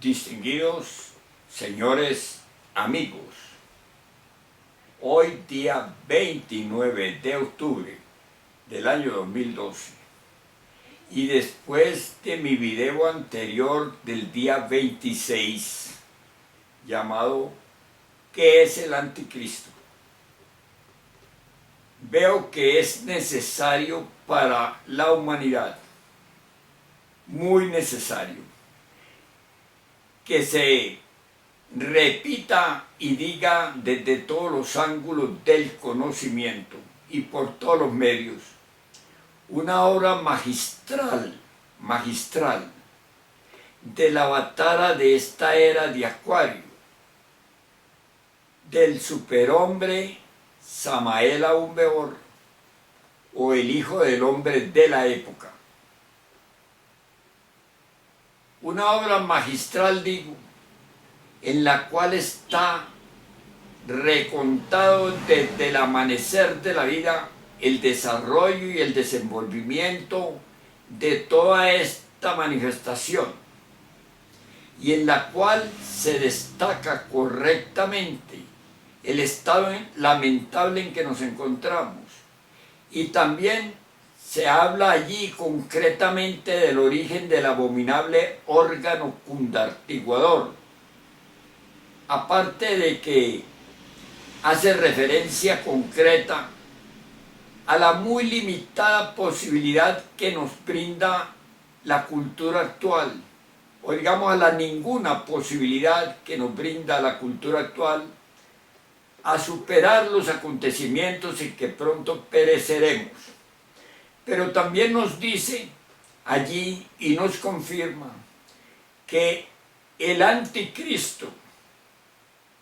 Distinguidos señores amigos, hoy día 29 de octubre del año 2012 y después de mi video anterior del día 26 llamado ¿qué es el anticristo?, veo que es necesario para la humanidad, muy necesario, que se repita y diga desde todos los ángulos del conocimiento y por todos los medios una obra magistral de la batalla de esta era de Acuario, del superhombre Samael Aún Weor, o el hijo del hombre de la época. Una obra magistral, digo, en la cual está recontado desde el amanecer de la vida el desarrollo y el desenvolvimiento de toda esta manifestación, y en la cual se destaca correctamente el estado lamentable en que nos encontramos, y también se habla allí concretamente del origen del abominable órgano cundartiguador, aparte de que hace referencia concreta a la muy limitada posibilidad que nos brinda la cultura actual, o digamos a la ninguna posibilidad que nos brinda la cultura actual a superar los acontecimientos en que pronto pereceremos. Pero también nos dice allí y nos confirma que el anticristo,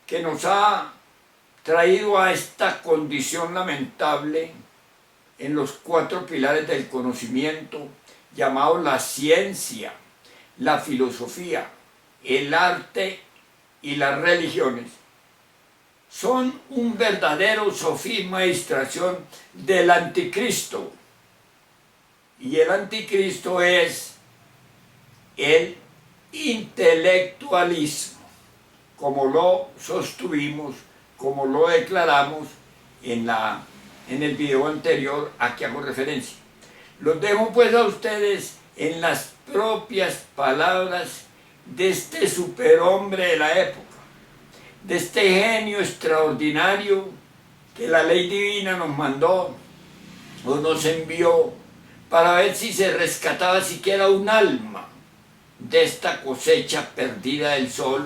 que nos ha traído a esta condición lamentable en los 4 pilares del conocimiento, llamados la ciencia, la filosofía, el arte y las religiones, son un verdadero sofisma y distracción del anticristo. Y el anticristo es el intelectualismo, como lo sostuvimos, como lo declaramos en el video anterior a que hago referencia. Los dejo pues a ustedes en las propias palabras de este superhombre de la época, de este genio extraordinario que la ley divina nos mandó o nos envió para ver si se rescataba siquiera un alma de esta cosecha perdida del sol,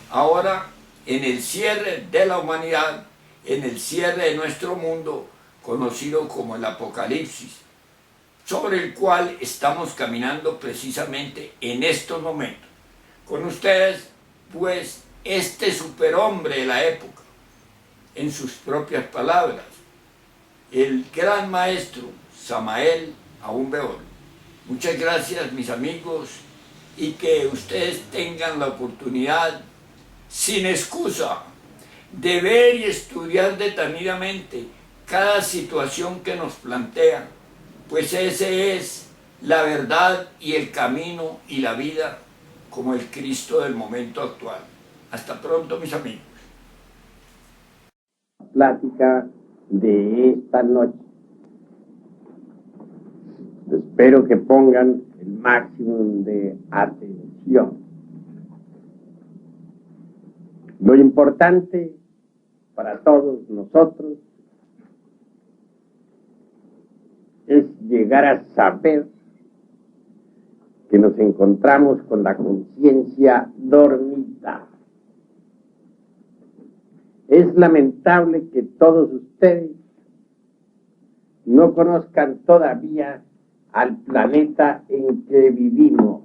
ahora en el cierre de la humanidad, en el cierre de nuestro mundo, conocido como el Apocalipsis, sobre el cual estamos caminando precisamente en estos momentos. Con ustedes, pues, este superhombre de la época, en sus propias palabras, el gran maestro Samael Aún Weor. Muchas gracias, mis amigos, y que ustedes tengan la oportunidad, sin excusa, de ver y estudiar detenidamente cada situación que nos plantea, pues ese es la verdad y el camino y la vida como el Cristo del momento actual. Hasta pronto, mis amigos. Plática de esta noche. Espero que pongan el máximo de atención. Lo importante para todos nosotros es llegar a saber que nos encontramos con la conciencia dormida. Es lamentable que todos ustedes no conozcan todavía al planeta en que vivimos.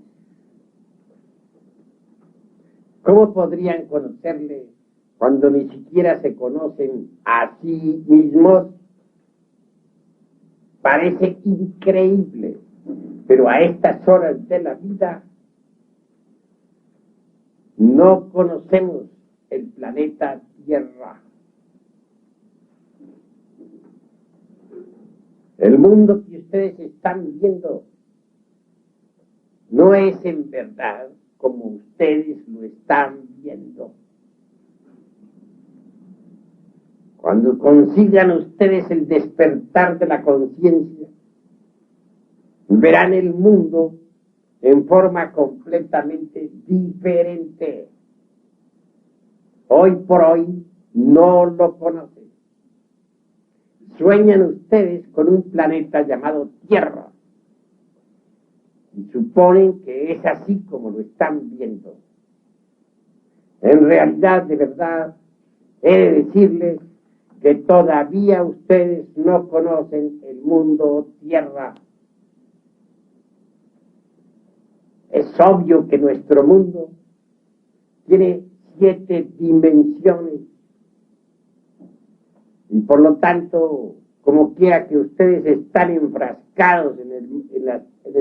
¿Cómo podrían conocerle cuando ni siquiera se conocen a sí mismos? Parece increíble, pero a estas horas de la vida no conocemos el planeta Tierra. El mundo que ustedes están viendo no es en verdad como ustedes lo están viendo. Cuando consigan ustedes el despertar de la conciencia, verán el mundo en forma completamente diferente. Hoy por hoy no lo conocen. Sueñan ustedes con un planeta llamado Tierra y suponen que es así como lo están viendo. En realidad, de verdad, he de decirles que todavía ustedes no conocen el mundo Tierra. Es obvio que nuestro mundo tiene 7 dimensiones y por lo tanto, como quiera que ustedes están enfrascados en el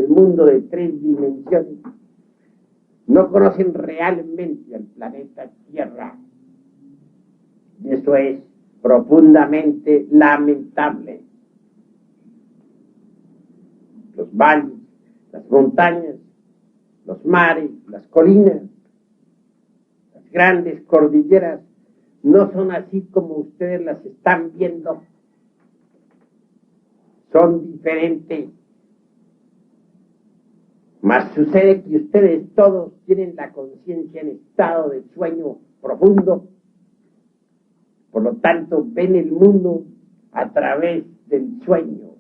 mundo de 3 dimensiones, no conocen realmente al planeta Tierra. Y eso es profundamente lamentable. Los valles, las montañas, los mares, las colinas, las grandes cordilleras, no son así como ustedes las están viendo. Son diferentes. Mas sucede que ustedes todos tienen la conciencia en estado de sueño profundo. Por lo tanto, ven el mundo a través del sueño.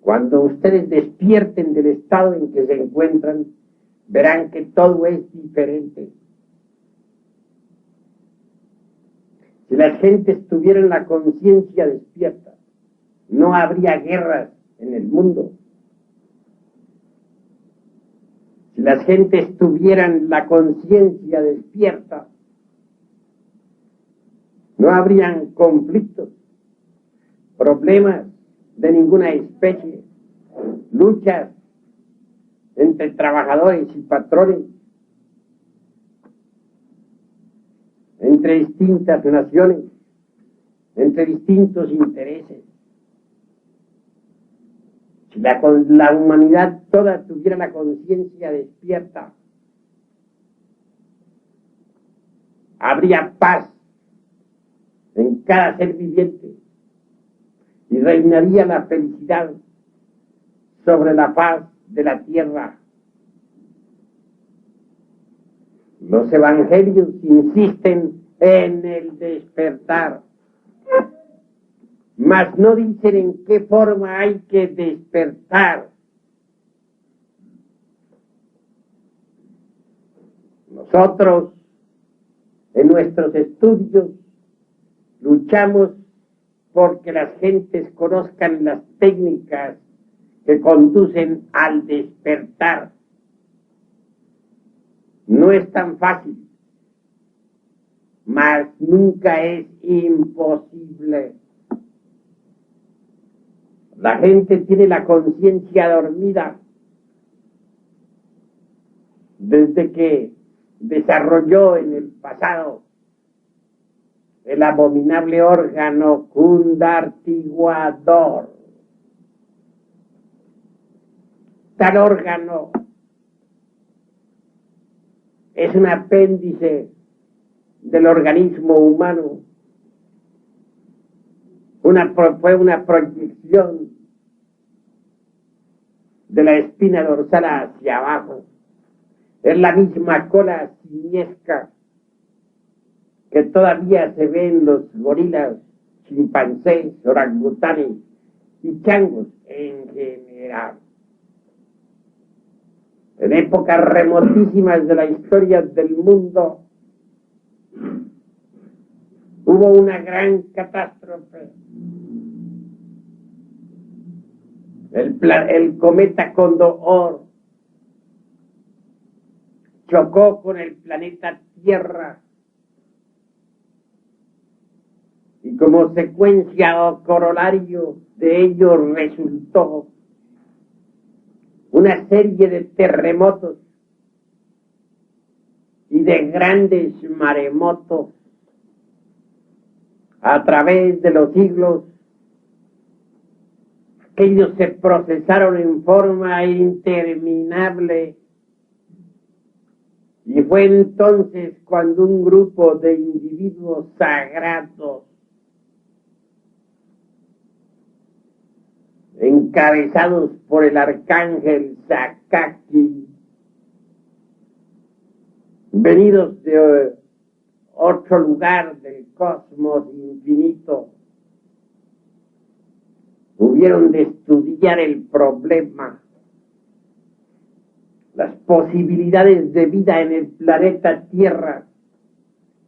Cuando ustedes despierten del estado en que se encuentran, verán que todo es diferente. Si las gentes tuvieran la conciencia despierta, no habría guerras en el mundo. Si las gentes tuvieran la conciencia despierta, no habrían conflictos, problemas de ninguna especie, luchas entre trabajadores y patrones, entre distintas naciones, entre distintos intereses. Si la humanidad toda tuviera la conciencia despierta, habría paz en cada ser viviente y reinaría la felicidad sobre la faz de la tierra. Los evangelios insisten en el despertar, mas no dicen en qué forma hay que despertar. Nosotros, en nuestros estudios, luchamos porque las gentes conozcan las técnicas que conducen al despertar. No es tan fácil, mas nunca es imposible. La gente tiene la conciencia dormida desde que desarrolló en el pasado el abominable órgano cundartiguador. Tal órgano es un apéndice del organismo humano. Fue una proyección de la espina dorsal hacia abajo. Es la misma cola simiesca que todavía se ve en los gorilas, chimpancés, orangutanes y changos en general. En épocas remotísimas de la historia del mundo, hubo una gran catástrofe. El cometa Condor chocó con el planeta Tierra y como secuencia o corolario de ello resultó una serie de terremotos y de grandes maremotos a través de los siglos Aquellos se procesaron en forma interminable. Y fue entonces cuando un grupo de individuos sagrados, encabezados por el arcángel Sakaki, venidos de otro lugar del cosmos infinito, hubieron de estudiar el problema. Las posibilidades de vida en el planeta Tierra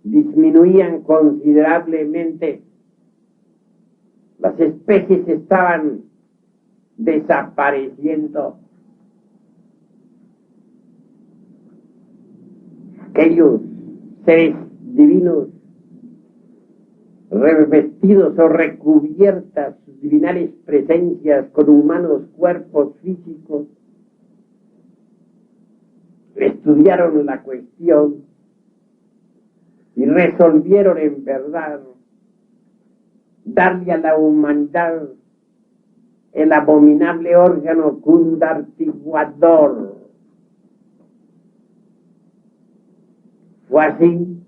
disminuían considerablemente. Las especies estaban desapareciendo. Aquellos seres divinos revestidos o recubiertas sus divinales presencias con humanos cuerpos físicos estudiaron la cuestión y resolvieron en verdad darle a la humanidad el abominable órgano cundartiguador. Fue así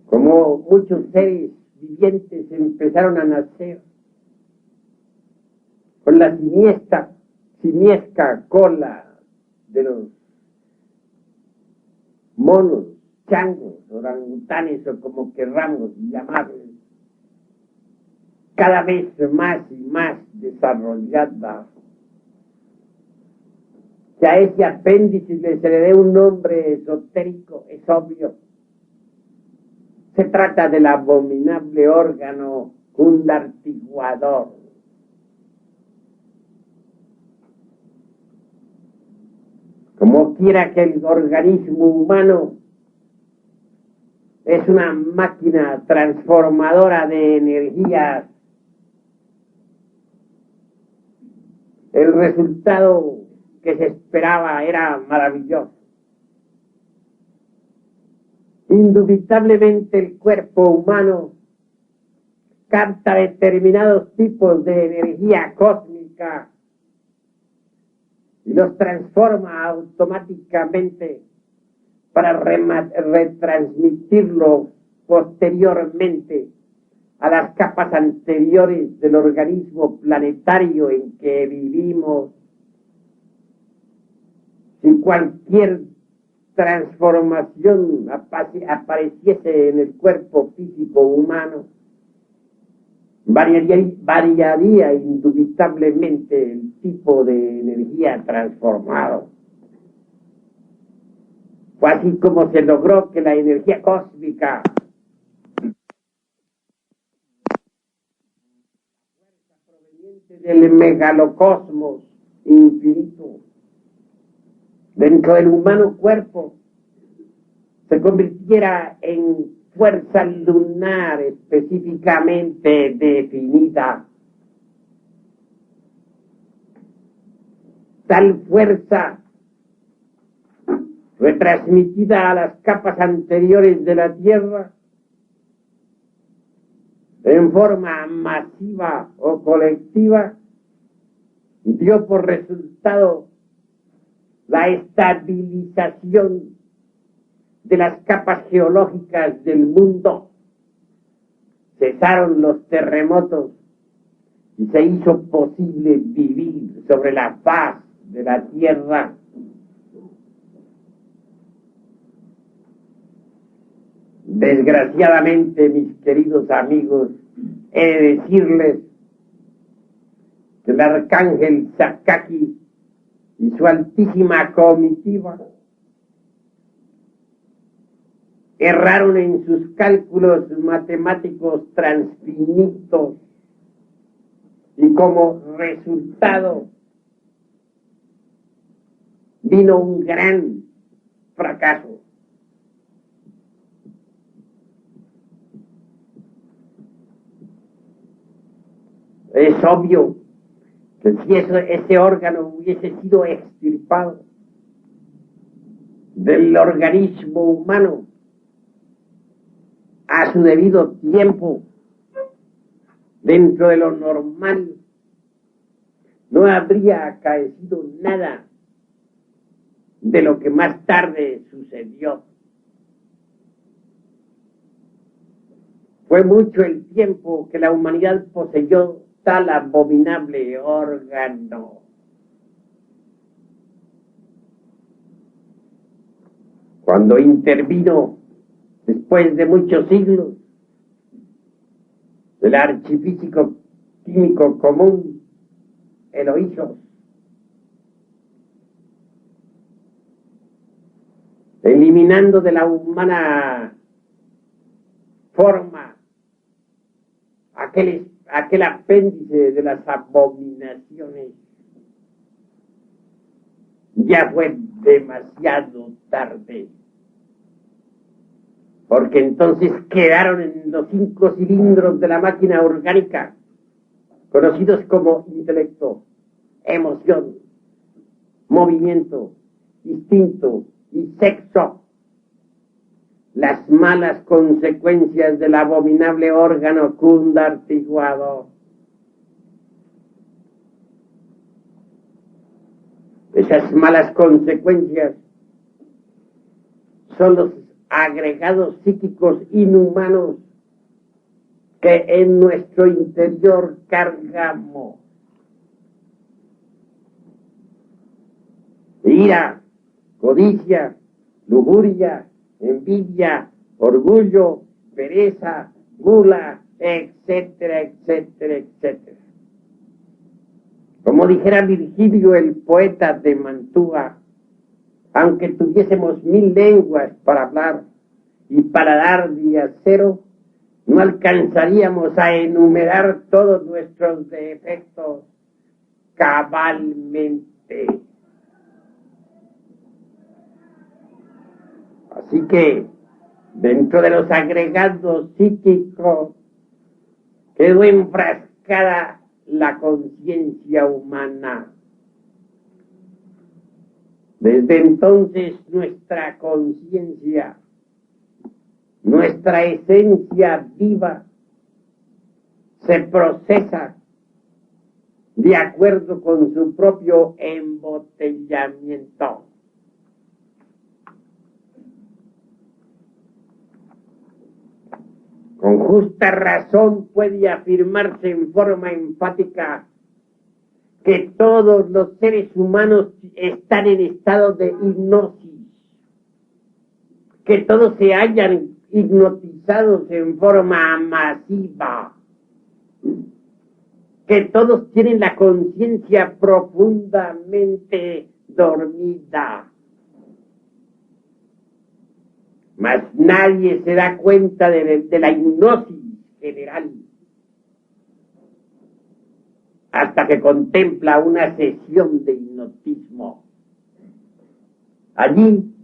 como muchos seres vivientes empezaron a nacer con la simiesca cola de los monos, changos, orangutanes o como querramos llamarlos, cada vez más y más desarrollada. Que a ese apéndice se le dé un nombre esotérico es obvio. Se trata del abominable órgano cundartiguador. Como quiera que el organismo humano es una máquina transformadora de energías, el resultado que se esperaba era maravilloso. Indubitablemente el cuerpo humano capta determinados tipos de energía cósmica y los transforma automáticamente para retransmitirlo posteriormente a las capas anteriores del organismo planetario en que vivimos. Si cualquier transformación apareciese en el cuerpo físico humano, variaría indubitablemente el tipo de energía transformado. Fue así como se logró que la energía cósmica proveniente del megalocosmos infinito dentro del humano cuerpo se convirtiera en fuerza lunar específicamente definida. Tal fuerza retransmitida a las capas anteriores de la Tierra en forma masiva o colectiva dio por resultado la estabilización de las capas geológicas del mundo. Cesaron los terremotos y se hizo posible vivir sobre la faz de la Tierra. Desgraciadamente, mis queridos amigos, he de decirles que el arcángel Sakaki y su altísima comitiva erraron en sus cálculos matemáticos transfinitos y como resultado vino un gran fracaso. Es obvio que si ese órgano hubiese sido extirpado del organismo humano a su debido tiempo, dentro de lo normal, no habría acaecido nada de lo que más tarde sucedió. Fue mucho el tiempo que la humanidad poseyó tal abominable órgano. Cuando intervino, después de muchos siglos, el archifísico químico común, Eloísos, eliminando de la humana forma aquel apéndice de las abominaciones, ya fue demasiado tarde, porque entonces quedaron en los 5 cilindros de la máquina orgánica, conocidos como intelecto, emoción, movimiento, instinto y sexo, las malas consecuencias del abominable órgano cundartiguado. Esas malas consecuencias son los agregados psíquicos inhumanos que en nuestro interior cargamos. Ira, codicia, lujuria, envidia, orgullo, pereza, gula, etcétera, etcétera, etcétera. Como dijera Virgilio, el poeta de Mantua, aunque tuviésemos 1000 lenguas para hablar y para dar día cero, no alcanzaríamos a enumerar todos nuestros defectos cabalmente. Así que, dentro de los agregados psíquicos, quedó enfrascada la conciencia humana. Desde entonces nuestra conciencia, nuestra esencia viva, se procesa de acuerdo con su propio embotellamiento. Con justa razón puede afirmarse en forma enfática que todos los seres humanos están en estado de hipnosis, que todos se hallan hipnotizados en forma masiva, que todos tienen la conciencia profundamente dormida. Mas nadie se da cuenta de la hipnosis general hasta que contempla una sesión de hipnotismo. Allí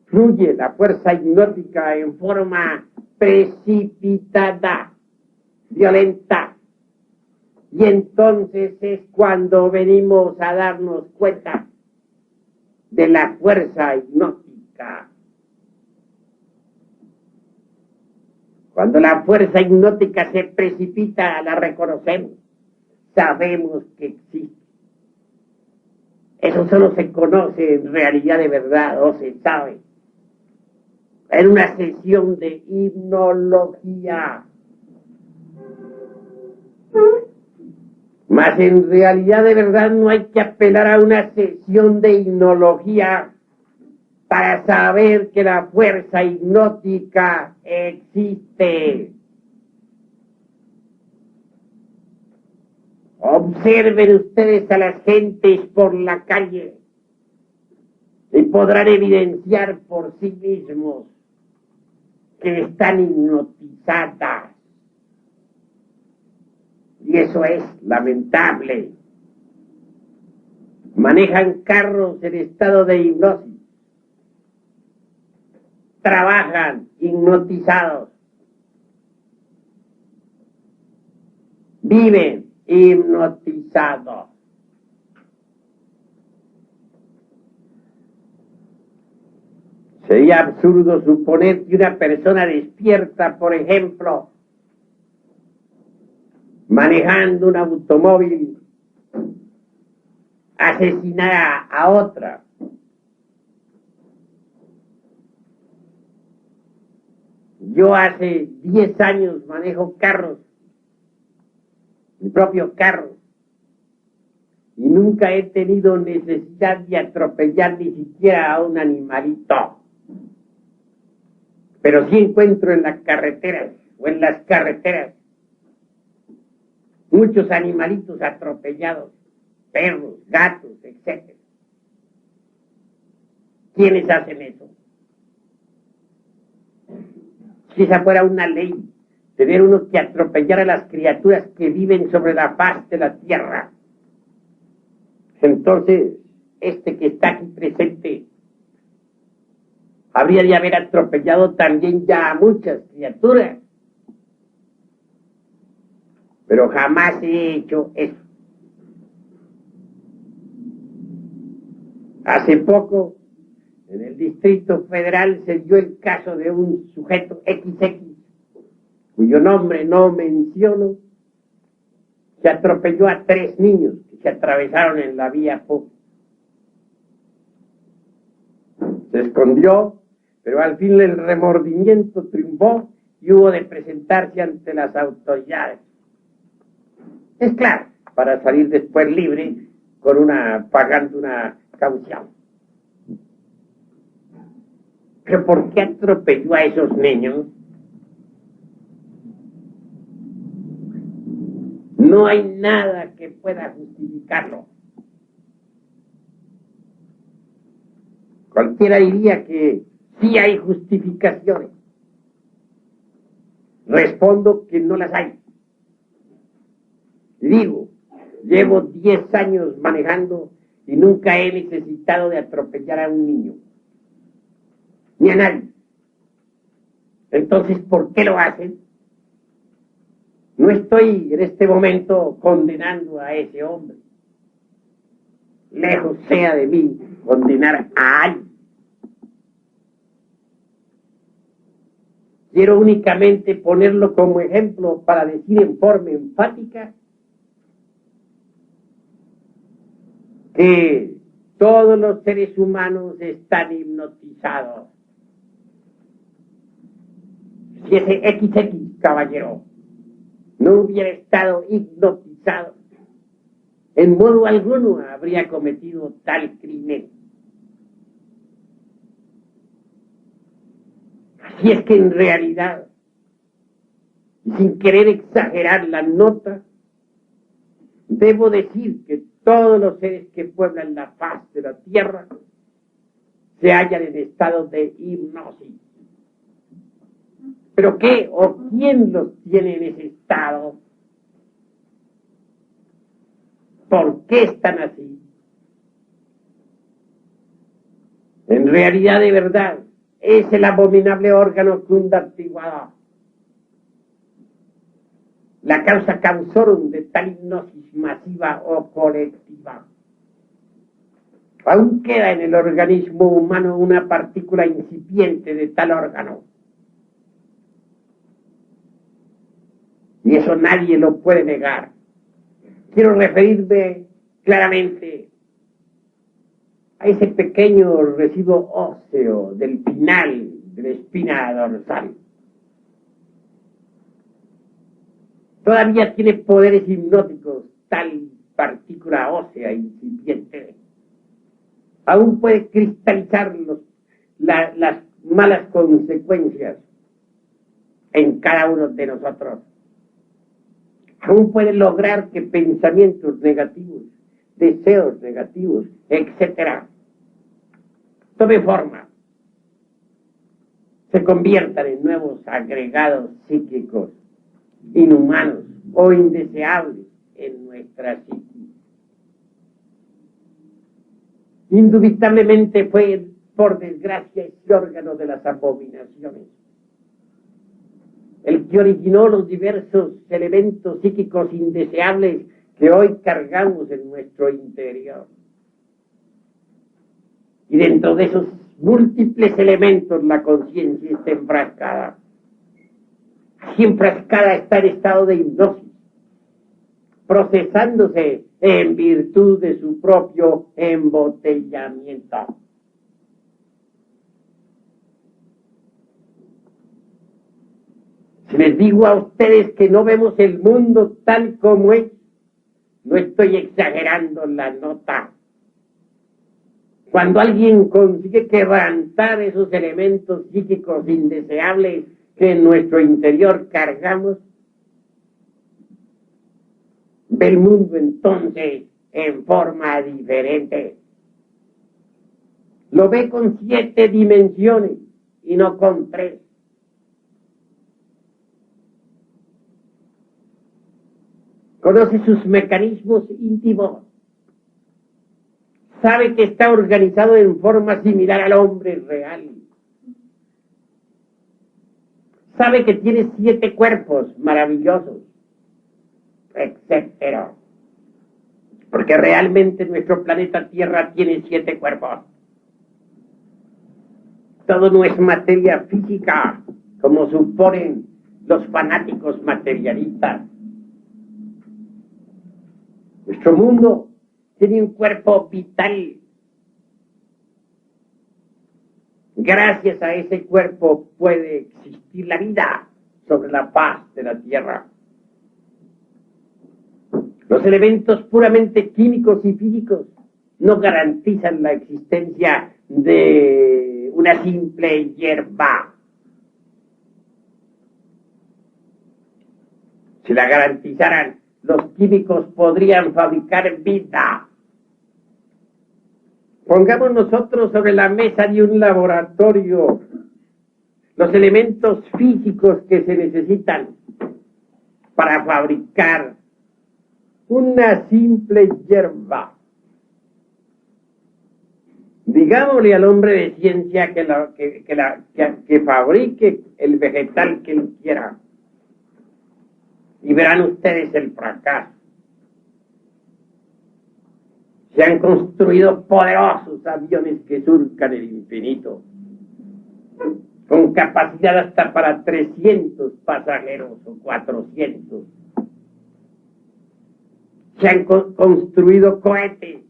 fluye la fuerza hipnótica en forma precipitada, violenta, y entonces es cuando venimos a darnos cuenta de la fuerza hipnótica. Cuando la fuerza hipnótica se precipita, la reconocemos, sabemos que existe. Eso solo se conoce en realidad de verdad, o se sabe en una sesión de hipnología. Mas en realidad de verdad no hay que apelar a una sesión de hipnología para saber que la fuerza hipnótica existe. Observen ustedes a las gentes por la calle y podrán evidenciar por sí mismos que están hipnotizadas. Y eso es lamentable. Manejan carros en estado de hipnosis. Trabajan hipnotizados. Viven hipnotizados. Sería absurdo suponer que una persona despierta, por ejemplo, manejando un automóvil, asesinar a otra. Yo hace 10 años manejo carros, mi propio carro, y nunca he tenido necesidad de atropellar ni siquiera a un animalito. Pero sí encuentro en las carreteras o en las carreteras muchos animalitos atropellados, perros, gatos, etc. ¿Quiénes hacen eso? Si esa fuera una ley, tener uno que atropellar a las criaturas que viven sobre la faz de la tierra, entonces este que está aquí presente habría de haber atropellado también ya a muchas criaturas. Pero jamás he hecho eso. Hace poco, en el Distrito Federal, se dio el caso de un sujeto XX, cuyo nombre no menciono, que atropelló a 3 niños que se atravesaron en la vía pública. Se escondió, pero al fin el remordimiento triunfó y hubo de presentarse ante las autoridades. Es claro, para salir después libre pagando una caución. ¿Pero por qué atropelló a esos niños? No hay nada que pueda justificarlo. Cualquiera diría que sí hay justificaciones. Respondo que no las hay. Y digo, llevo 10 años manejando y nunca he necesitado de atropellar a un niño. Ni a nadie. Entonces, ¿por qué lo hacen? No estoy en este momento condenando a ese hombre. Lejos sea de mí condenar a alguien. Quiero únicamente ponerlo como ejemplo para decir en forma enfática que todos los seres humanos están hipnotizados. Si ese XX caballero no hubiera estado hipnotizado, en modo alguno habría cometido tal crimen. Así es que en realidad, sin querer exagerar la nota, debo decir que todos los seres que pueblan la faz de la tierra se hallan en estado de hipnosis. ¿Pero qué o quién los tiene en ese estado? ¿Por qué están así? En realidad, de verdad, es el abominable órgano conductivador, la causa causorum de tal hipnosis masiva o colectiva. Aún queda en el organismo humano una partícula incipiente de tal órgano. Y eso nadie lo puede negar. Quiero referirme claramente a ese pequeño residuo óseo del final de la espina dorsal. Todavía tiene poderes hipnóticos tal partícula ósea incipiente. Aún puede cristalizar las malas consecuencias en cada uno de nosotros. Aún puede lograr que pensamientos negativos, deseos negativos, etc., tome forma, se conviertan en nuevos agregados psíquicos inhumanos o indeseables en nuestra psique. Indubitablemente fue, por desgracia, ese órgano de las abominaciones el que originó los diversos elementos psíquicos indeseables que hoy cargamos en nuestro interior. Y dentro de esos múltiples elementos la conciencia está enfrascada. Así enfrascada está en estado de hipnosis, procesándose en virtud de su propio embotellamiento. Si les digo a ustedes que no vemos el mundo tal como es, no estoy exagerando la nota. Cuando alguien consigue quebrantar esos elementos psíquicos indeseables que en nuestro interior cargamos, ve el mundo entonces en forma diferente. Lo ve con 7 dimensiones y no con 3. Conoce sus mecanismos íntimos. Sabe que está organizado en forma similar al hombre real. Sabe que tiene 7 cuerpos maravillosos, etcétera. Porque realmente nuestro planeta Tierra tiene 7 cuerpos. Todo no es materia física, como suponen los fanáticos materialistas. Nuestro mundo tiene un cuerpo vital. Gracias a ese cuerpo puede existir la vida sobre la faz de la Tierra. Los elementos puramente químicos y físicos no garantizan la existencia de una simple hierba. Si la garantizaran, los químicos podrían fabricar vida. Pongamos nosotros sobre la mesa de un laboratorio los elementos físicos que se necesitan para fabricar una simple hierba. Digámosle al hombre de ciencia que fabrique el vegetal que él quiera. Y verán ustedes el fracaso. Se han construido poderosos aviones que surcan el infinito, con capacidad hasta para 300 pasajeros o 400. Se han construido cohetes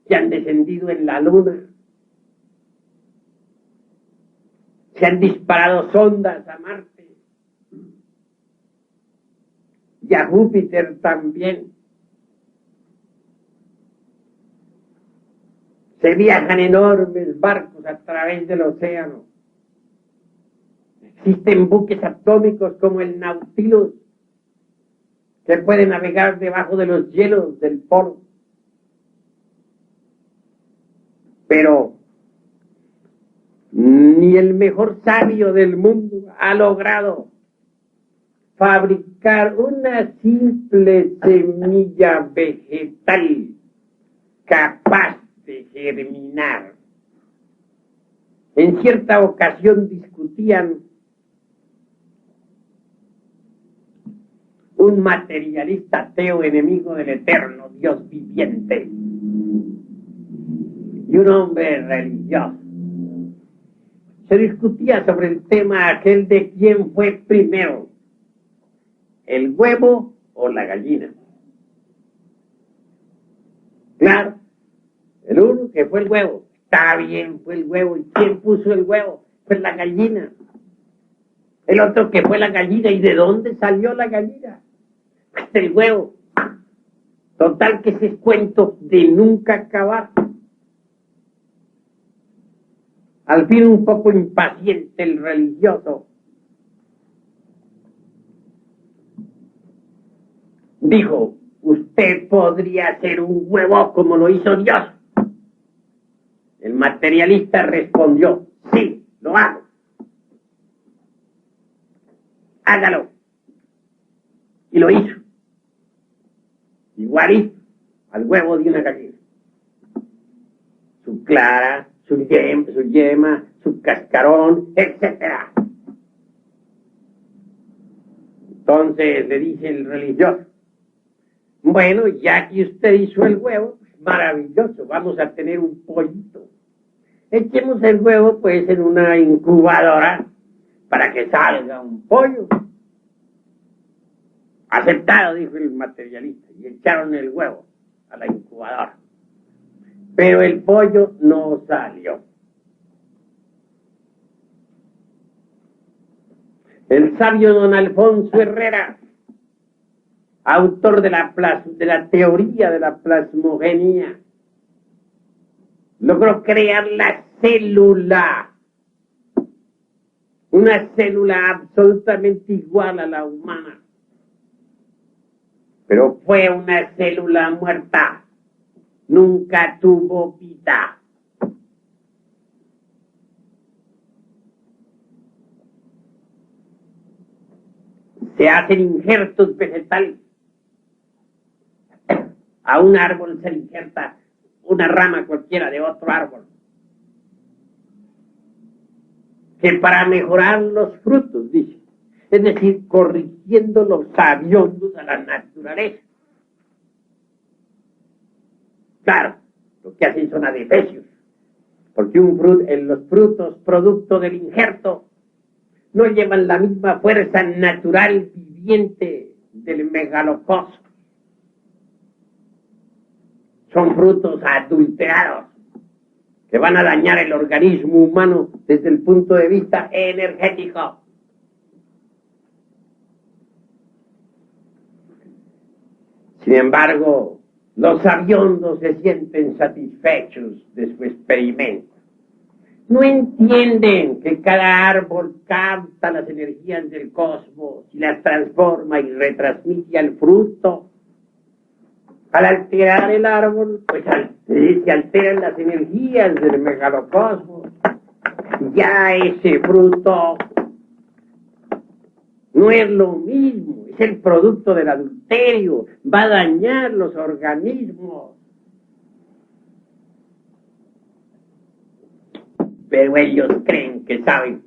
que han descendido en la luna. Se han disparado sondas a Marte. Y a Júpiter también. Se viajan enormes barcos a través del océano. Existen buques atómicos como el Nautilus, que puede navegar debajo de los hielos del polo. Pero ni el mejor sabio del mundo ha logrado fabricar una simple semilla vegetal capaz de germinar. En cierta ocasión discutían un materialista ateo enemigo del eterno Dios viviente y un hombre religioso. Se discutía sobre el tema aquel de quién fue primero, el huevo o la gallina. Claro, el uno que fue el huevo, está bien, fue el huevo. ¿Y quién puso el huevo? Pues la gallina. El otro que fue la gallina. ¿Y de dónde salió la gallina? Pues del huevo. Total que ese es cuento de nunca acabar. Al fin, un poco impaciente el religioso dijo: usted podría hacer un huevo como lo hizo Dios. El materialista respondió: sí, lo hago. Hágalo. Y lo hizo. Igualito al huevo de una gallina. Su clara, su yema, su cascarón, etc. Entonces le dice el religioso: bueno, ya que usted hizo el huevo, maravilloso, vamos a tener un pollito. Echemos el huevo pues en una incubadora para que salga un pollo. Aceptado, dijo el materialista, y echaron el huevo a la incubadora. Pero el pollo no salió. El sabio don Alfonso Herrera, autor de la teoría de la plasmogenia, logró crear la célula, una célula absolutamente igual a la humana, pero fue una célula muerta, nunca tuvo vida. Se hacen injertos vegetales. A un árbol se le injerta una rama cualquiera de otro árbol, que para mejorar los frutos, dice, es decir, corrigiendo los sabiondos a la naturaleza. Claro, lo que hacen son adefesios, porque los frutos producto del injerto no llevan la misma fuerza natural viviente del megalocosmos. Son frutos adulterados que van a dañar el organismo humano desde el punto de vista energético. Sin embargo, los sabiondos se sienten satisfechos de su experimento. No entienden que cada árbol capta las energías del cosmos y las transforma y retransmite al fruto. Al alterar el árbol, pues se alteran las energías del megalocosmos. Ya ese fruto no es lo mismo, es el producto del adulterio, va a dañar los organismos. Pero ellos creen que saben,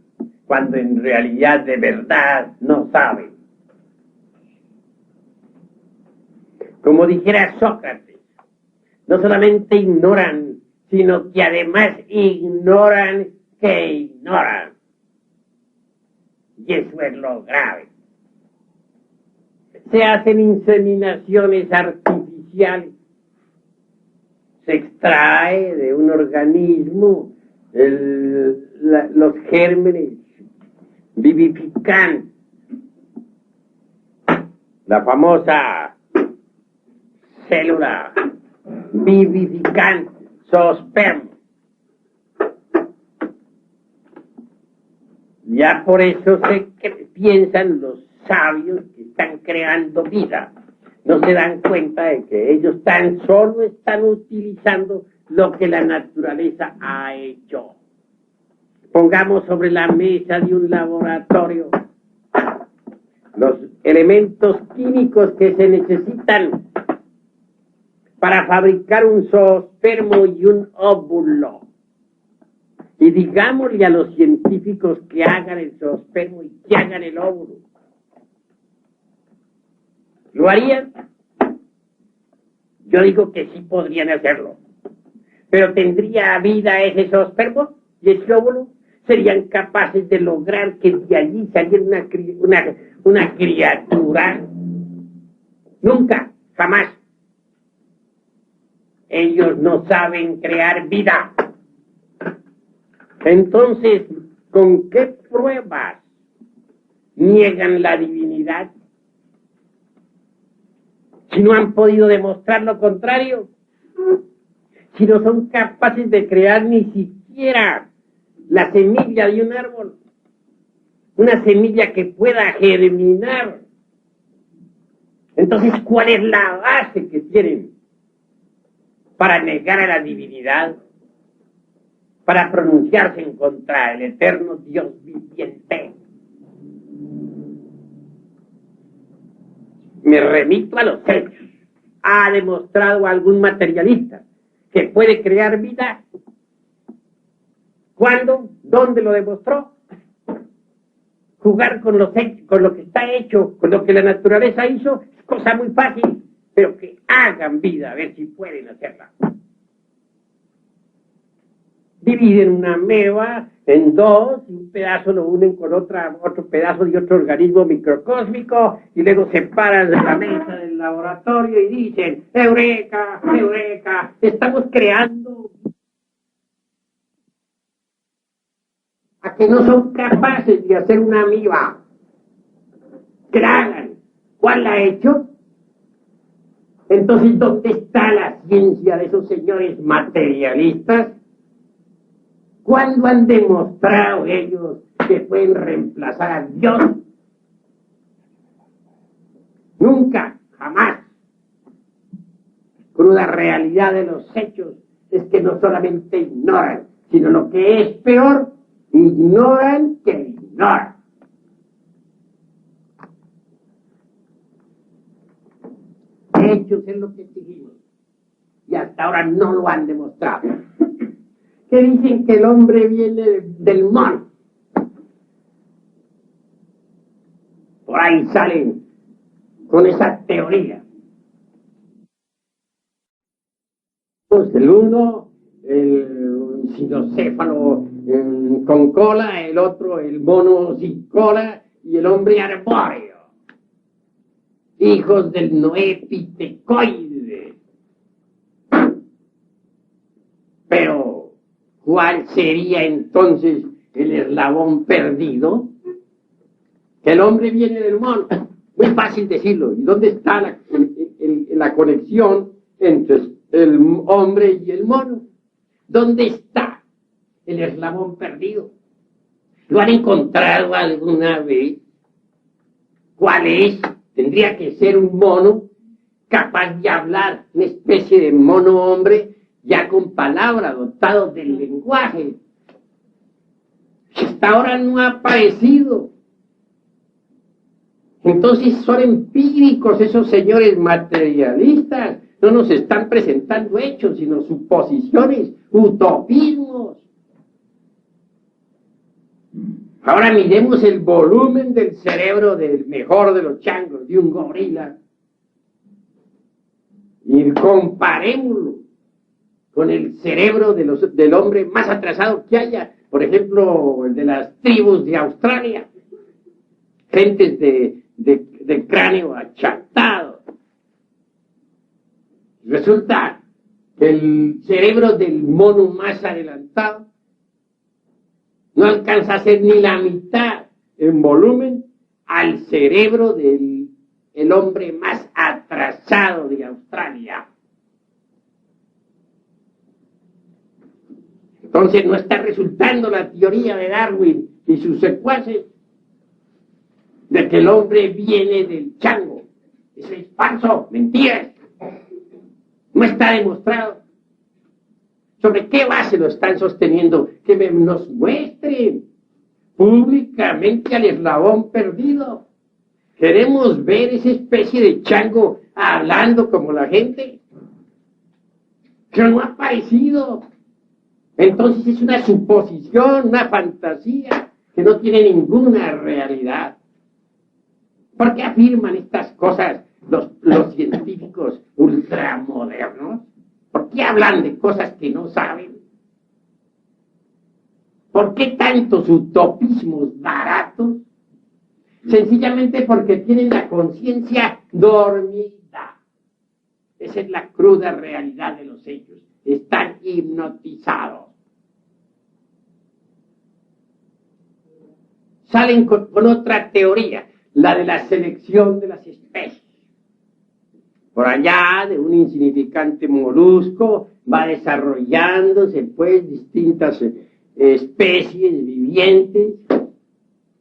cuando en realidad de verdad no saben. Como dijera Sócrates, no solamente ignoran, sino que además ignoran que ignoran. Y eso es lo grave. Se hacen inseminaciones artificiales. Se extrae de un organismo los gérmenes vivificantes. La famosa célula vivificante, zoospermo. Ya por eso piensan los sabios que están creando vida. No se dan cuenta de que ellos tan solo están utilizando lo que la naturaleza ha hecho. Pongamos sobre la mesa de un laboratorio los elementos químicos que se necesitan para fabricar un zoospermo y un óvulo. Y digámosle a los científicos que hagan el zoospermo y que hagan el óvulo. ¿Lo harían? Yo digo que sí podrían hacerlo. Pero ¿tendría vida ese zoospermo y ese óvulo? ¿Serían capaces de lograr que de allí saliera una criatura? Nunca, jamás. Ellos no saben crear vida. Entonces, ¿con qué pruebas niegan la divinidad? Si no han podido demostrar lo contrario, si no son capaces de crear ni siquiera la semilla de un árbol, una semilla que pueda germinar. Entonces, ¿cuál es la base que tienen para negar a la divinidad? Para pronunciarse en contra del eterno Dios viviente. Me remito a los hechos. ¿Ha demostrado algún materialista que puede crear vida? ¿Cuándo? ¿Dónde lo demostró? Jugar con los hechos, con lo que está hecho, con lo que la naturaleza hizo, es cosa muy fácil, pero que hagan vida, a ver si pueden hacerla. dividen una ameba en dos, y un pedazo lo unen con otro pedazo de otro organismo microcósmico, y luego se paran de la mesa del laboratorio y dicen, ¡Eureka! ¡Eureka! Estamos creando a que no son capaces de hacer una amiba. Que la hagan. ¿Cuál la ha hecho? Entonces, ¿dónde está la ciencia de esos señores materialistas? ¿Cuándo han demostrado ellos que pueden reemplazar a Dios? Nunca, jamás. Cruda realidad de los hechos es que no solamente ignoran, sino lo que es peor, ignoran que ignoran. Hechos es lo que exigimos y hasta ahora no lo han demostrado. Que dicen que el hombre viene del mono. Por ahí salen con esa teoría. El uno, el cinocéfalo con cola, el otro, el mono sin cola y el hombre arbóreo. Hijos del noépitecoide. Pero, ¿cuál sería entonces el eslabón perdido? Que el hombre viene del mono. Muy fácil decirlo. ¿Y dónde está la conexión entre el hombre y el mono? ¿Dónde está el eslabón perdido? ¿Lo han encontrado alguna vez? ¿Cuál es? Tendría que ser un mono capaz de hablar, una especie de mono hombre, ya con palabras, dotado del lenguaje. Hasta ahora no ha aparecido. Entonces son empíricos esos señores materialistas. No nos están presentando hechos, sino suposiciones, utopismos. Ahora miremos el volumen del cerebro del mejor de los changos, de un gorila, y comparémoslo con el cerebro del hombre más atrasado que haya, por ejemplo, el de las tribus de Australia, gentes de cráneo achatado. Resulta que el cerebro del mono más adelantado no alcanza a ser ni la mitad en volumen al cerebro del hombre más atrasado de Australia. Entonces no está resultando la teoría de Darwin y sus secuaces de que el hombre viene del chango. Eso es falso, mentira. No está demostrado. ¿Sobre qué base lo están sosteniendo? Que nos muestren públicamente al eslabón perdido. Queremos ver esa especie de chango hablando como la gente. Pero no ha aparecido. Entonces es una suposición, una fantasía que no tiene ninguna realidad. ¿Por qué afirman estas cosas los científicos ultramodernos? ¿Por qué hablan de cosas que no saben? ¿Por qué tantos utopismos baratos? Sencillamente porque tienen la conciencia dormida. Esa es la cruda realidad de los hechos. Están hipnotizados. Salen con otra teoría, la de la selección de las especies. Por allá, de un insignificante molusco, va desarrollándose, pues, distintas especies vivientes,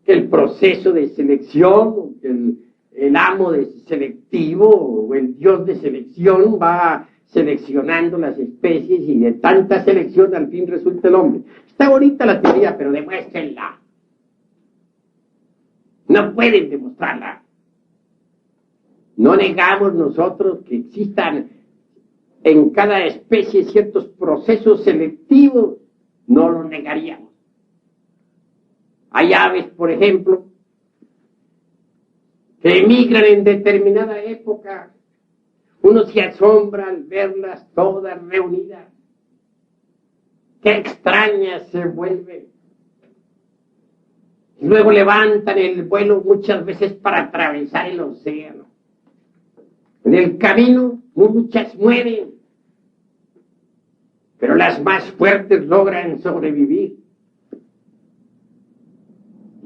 que el proceso de selección, el amo de selectivo, o el dios de selección, va seleccionando las especies, y de tanta selección al fin resulta el hombre. Está bonita la teoría, pero demuéstrenla. No pueden demostrarla. No negamos nosotros que existan en cada especie ciertos procesos selectivos, no lo negaríamos. Hay aves, por ejemplo, que emigran en determinada época. Uno se asombra al verlas todas reunidas. qué extraña se vuelve. Y luego levantan el vuelo muchas veces para atravesar el océano. En el camino muchas mueren, pero las más fuertes logran sobrevivir.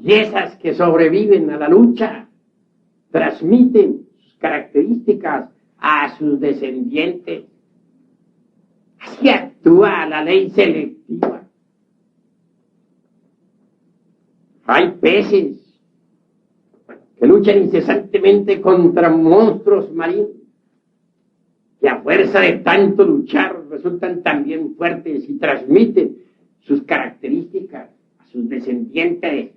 Y esas que sobreviven a la lucha transmiten sus características a sus descendientes. Así actúa la ley selectiva. Hay peces que luchan incesantemente contra monstruos marinos, que a fuerza de tanto luchar resultan también fuertes y transmiten sus características a sus descendientes.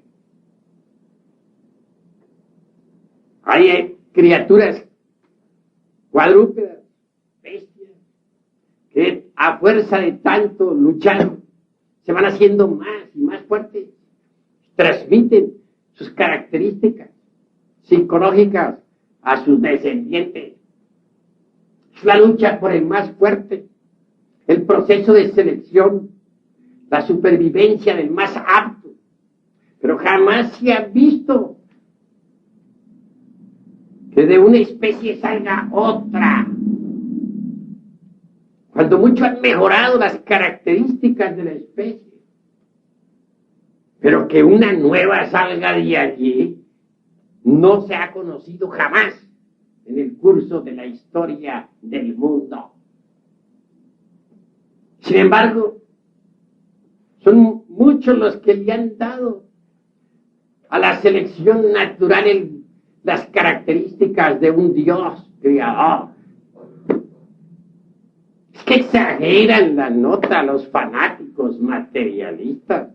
Hay criaturas cuadrúpedas, bestias, que a fuerza de tanto luchar se van haciendo más y más fuertes, transmiten sus características psicológicas a sus descendientes. Es la lucha por el más fuerte, el proceso de selección, la supervivencia del más apto, pero jamás se ha visto que de una especie salga otra. Cuando mucho han mejorado las características de la especie, pero que una nueva salga de allí no se ha conocido jamás en el curso de la historia del mundo. Sin embargo, son muchos los que le han dado a la selección natural las características de un Dios creador. Es que exageran la nota los fanáticos materialistas.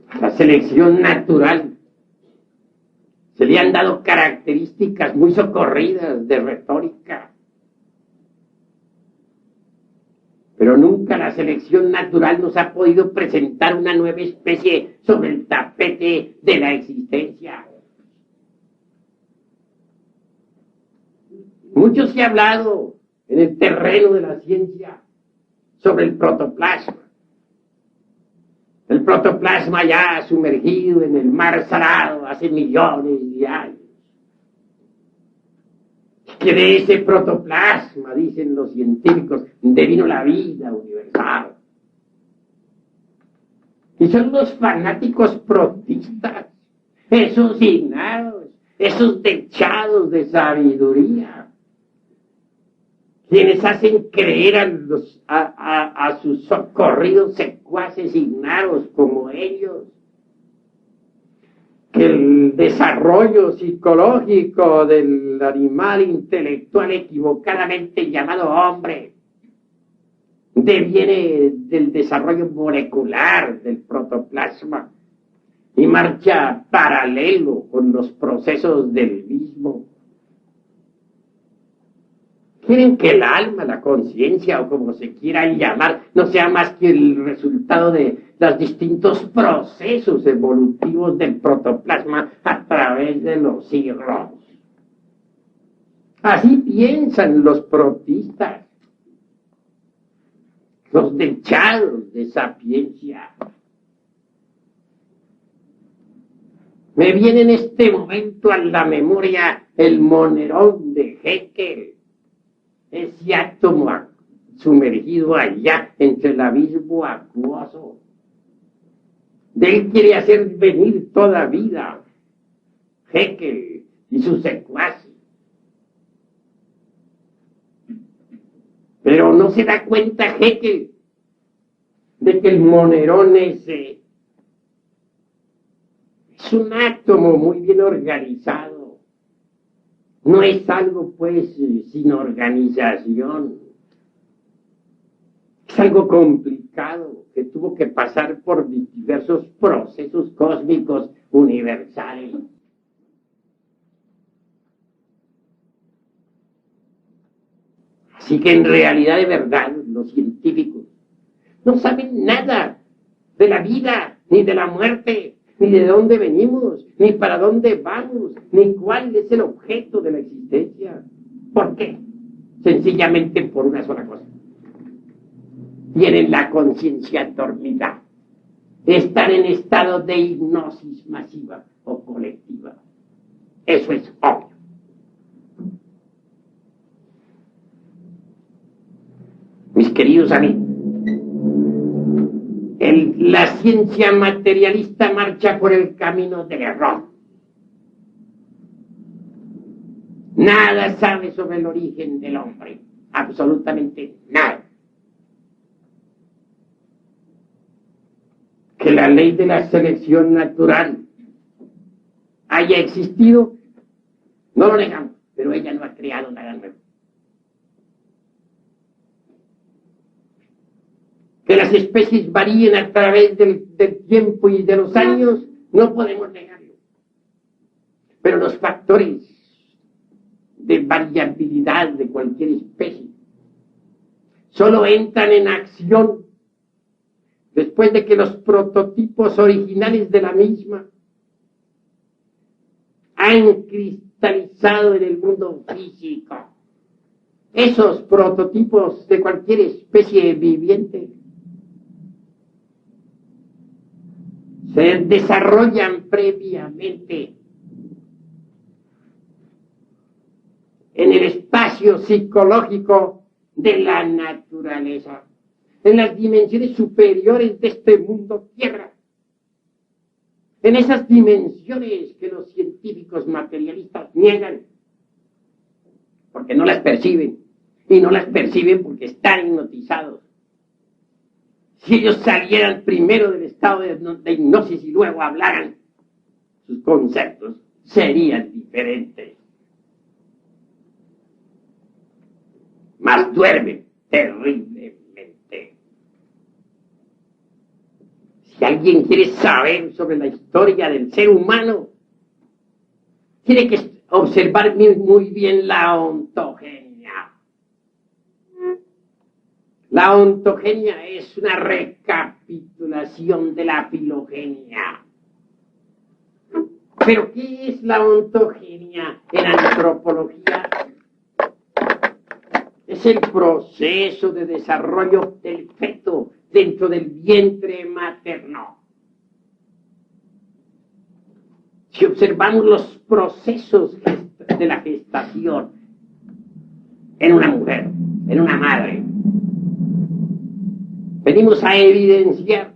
A la selección natural se le han dado características muy socorridas de retórica. Pero nunca la selección natural nos ha podido presentar una nueva especie sobre el tapete de la existencia. Mucho se ha hablado en el terreno de la ciencia sobre el protoplasma. El protoplasma ya sumergido en el mar Salado hace millones de años. Que de ese protoplasma, dicen los científicos, devino la vida universal. Y son los fanáticos protistas, esos ignaros, esos dechados de sabiduría, quienes hacen creer a sus socorridos secuaces ignaros como ellos que el desarrollo psicológico del animal intelectual equivocadamente llamado hombre deviene del desarrollo molecular del protoplasma y marcha paralelo con los procesos del mismo. Quieren que el alma, la conciencia o como se quiera llamar, no sea más que el resultado de los distintos procesos evolutivos del protoplasma a través de los siglos. Así piensan los protistas, los dechados de sapiencia. Me viene en este momento a la memoria el monerón de Haeckel, ese átomo sumergido allá entre el abismo acuoso. De él quiere hacer venir toda vida Haeckel y sus secuaces. Pero no se da cuenta Haeckel de que el monerón es un átomo muy bien organizado. No es algo, pues, sin organización. Es algo complicado que tuvo que pasar por diversos procesos cósmicos universales. Así que en realidad, de verdad, los científicos no saben nada de la vida, ni de la muerte, ni de dónde venimos, ni para dónde vamos, ni cuál es el objeto de la existencia. ¿Por qué? sencillamente por una sola cosa. Tienen la conciencia dormida. Están en estado de hipnosis masiva o colectiva. Eso es obvio. Mis queridos amigos, la ciencia materialista marcha por el camino del error. Nada sabe sobre el origen del hombre, absolutamente nada. Que la ley de la selección natural haya existido, no lo negamos, pero ella no ha creado nada nuevo. Que las especies varíen a través del tiempo y de los años, no podemos negarlo. Pero los factores de variabilidad de cualquier especie solo entran en acción después de que los prototipos originales de la misma han cristalizado en el mundo físico. Esos prototipos de cualquier especie viviente se desarrollan previamente en el espacio psicológico de la naturaleza, en las dimensiones superiores de este mundo tierra, en esas dimensiones que los científicos materialistas niegan, porque no las perciben, y no las perciben porque están hipnotizados. Si ellos salieran primero del estado de hipnosis y luego hablaran, sus conceptos serían diferentes. Mas duermen terriblemente. Si alguien quiere saber sobre la historia del ser humano, tiene que observar muy bien la ontogenia. La ontogenia es una recapitulación de la filogenia. ¿Pero qué es la ontogenia en antropología? Es el proceso de desarrollo del feto dentro del vientre materno. Si observamos los procesos de la gestación en una mujer, en una madre, venimos a evidenciar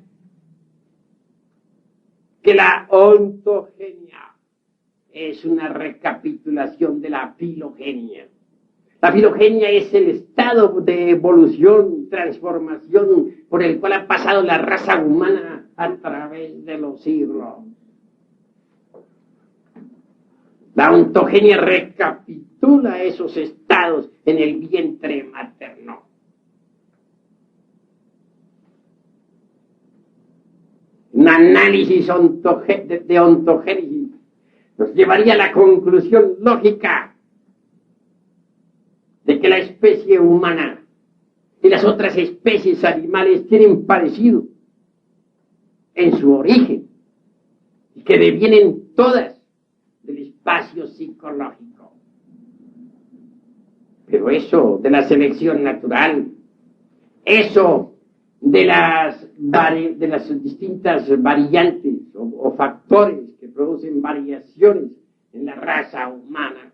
que la ontogenia es una recapitulación de la filogenia. La filogenia es el estado de evolución y transformación por el cual ha pasado la raza humana a través de los siglos. La ontogenia recapitula esos estados en el vientre materno. Un análisis de ontogénesis nos llevaría a la conclusión lógica de que la especie humana y las otras especies animales tienen parecido en su origen y que devienen todas del espacio psicológico. Pero eso de la selección natural, eso de las distintas variantes o factores que producen variaciones en la raza humana,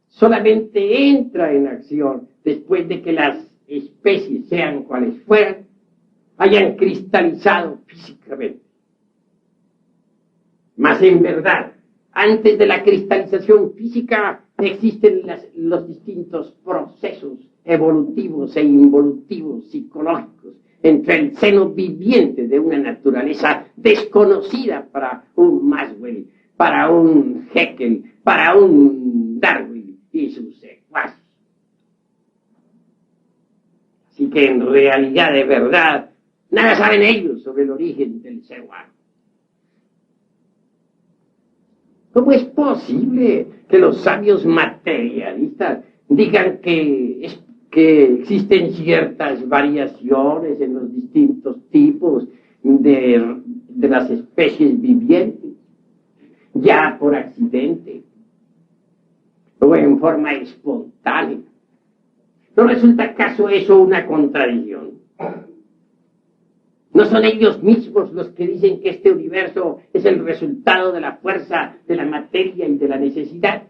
solamente entra en acción después de que las especies, sean cuales fueran, hayan cristalizado físicamente. Mas en verdad, antes de la cristalización física existen los distintos procesos evolutivos e involutivos psicológicos entre el seno viviente de una naturaleza desconocida para un Maxwell, para un Haeckel, para un Darwin y sus secuaces. Así que en realidad, de verdad, nada saben ellos sobre el origen del ser humano. ¿Cómo es posible que los sabios materialistas digan que existen ciertas variaciones en los distintos tipos de las especies vivientes, ya por accidente o en forma espontánea? ¿No resulta acaso eso una contradicción? ¿No son ellos mismos los que dicen que este universo es el resultado de la fuerza, de la materia y de la necesidad?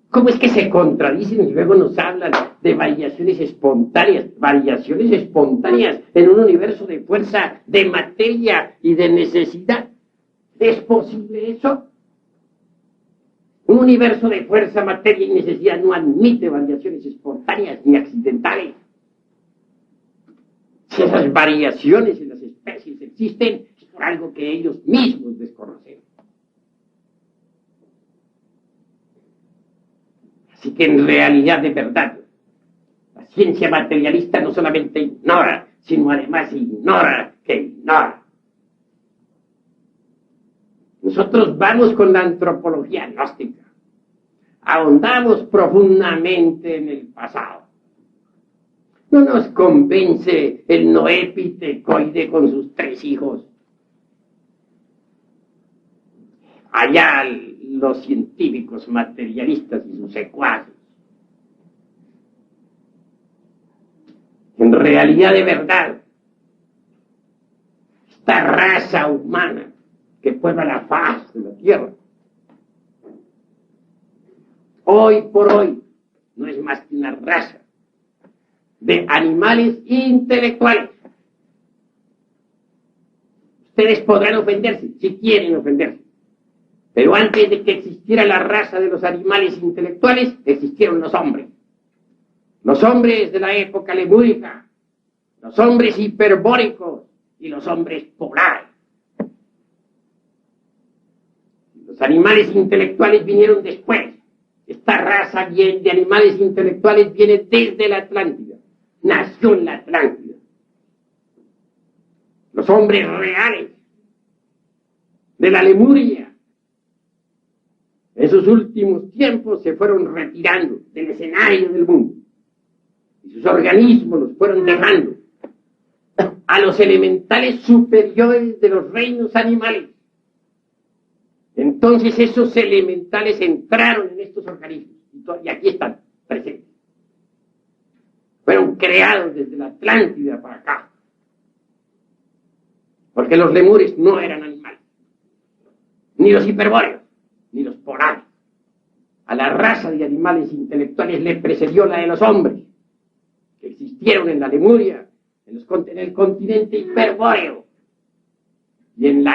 ¿Cómo es que se contradicen y luego nos hablan de variaciones espontáneas en un universo de fuerza, de materia y de necesidad? ¿Es posible eso? Un universo de fuerza, materia y necesidad no admite variaciones espontáneas ni accidentales. Si esas variaciones en las especies existen, es por algo que ellos mismos desconocen. Así que en realidad, de verdad, la ciencia materialista no solamente ignora, sino además ignora que ignora. Nosotros vamos con la antropología gnóstica. Ahondamos profundamente en el pasado. No nos convence el noépitecoide con sus 3 hijos. Allá los científicos materialistas y sus secuaces. En realidad, de verdad, esta raza humana que puebla la faz de la Tierra, hoy por hoy, no es más que una raza de animales intelectuales. Ustedes podrán ofenderse, si quieren ofenderse, pero antes de que existiera la raza de los animales intelectuales, existieron los hombres. Los hombres de la época lemúrica, los hombres hiperbóricos y los hombres polares. Los animales intelectuales vinieron después. Esta raza bien de animales intelectuales viene desde la Atlántida. Nació en la Atlántida. Los hombres reales de la Lemuria, en sus últimos tiempos, se fueron retirando del escenario del mundo. Y sus organismos los fueron dejando a los elementales superiores de los reinos animales. Entonces esos elementales entraron en estos organismos y aquí están presentes. Fueron creados desde la Atlántida para acá. Porque los lemures no eran animales, ni los hiperbóreos, ni los polares. A la raza de animales intelectuales le precedió la de los hombres, que existieron en la Lemuria, en el continente hiperbóreo y en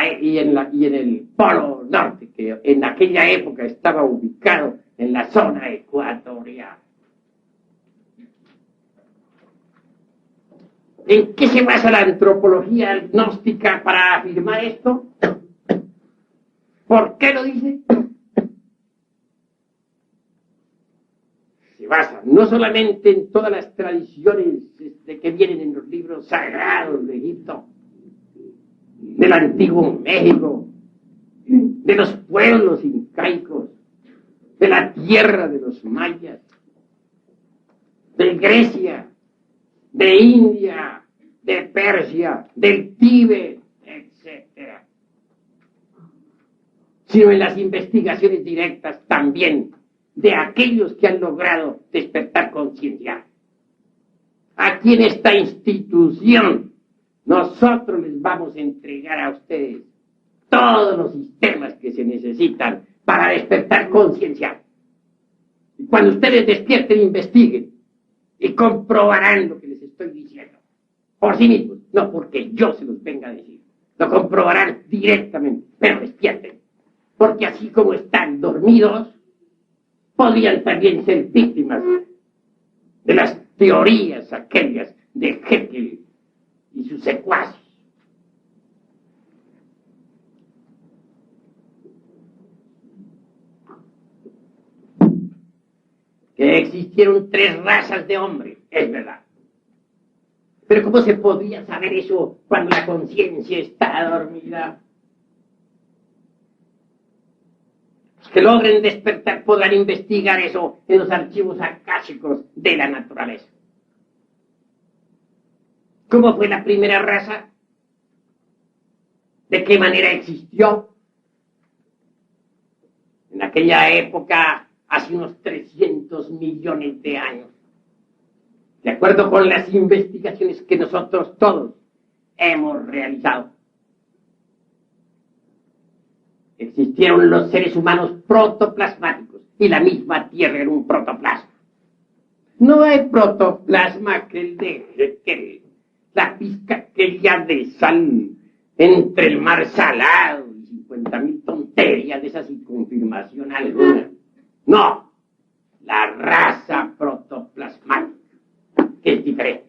el polo norte, que en aquella época estaba ubicado en la zona ecuatorial. ¿En qué se basa la antropología gnóstica para afirmar esto? ¿Por qué lo dice? Se basa no solamente en todas las tradiciones que vienen en los libros sagrados de Egipto, del antiguo México, de los pueblos incaicos, de la tierra de los mayas, de Grecia, de India, de Persia, del Tíbet, etc. Sino en las investigaciones directas también de aquellos que han logrado despertar conciencia. Aquí en esta institución nosotros les vamos a entregar a ustedes todos los sistemas que se necesitan para despertar conciencia. Y cuando ustedes despierten, investiguen y comprobarán lo que les estoy diciendo por sí mismos, no porque yo se los venga a decir. Lo comprobarán directamente, pero despierten, porque así como están dormidos, podrían también ser víctimas de las teorías aquellas de Haeckel y sus secuaces. Que existieron 3 razas de hombres, es verdad. Pero ¿cómo se podría saber eso cuando la conciencia está dormida? Los que logren despertar podrán investigar eso en los archivos akáshicos de la naturaleza. ¿Cómo fue la primera raza? ¿De qué manera existió? En aquella época, hace unos 300 millones de años, de acuerdo con las investigaciones que nosotros todos hemos realizado, existieron los seres humanos protoplasmáticos y la misma Tierra era un protoplasma. No hay protoplasma que deje que la pizca aquella de sal entre el mar salado y 50,000 tonterías de esas sin confirmación alguna. No, la raza protoplasmática, que es diferente.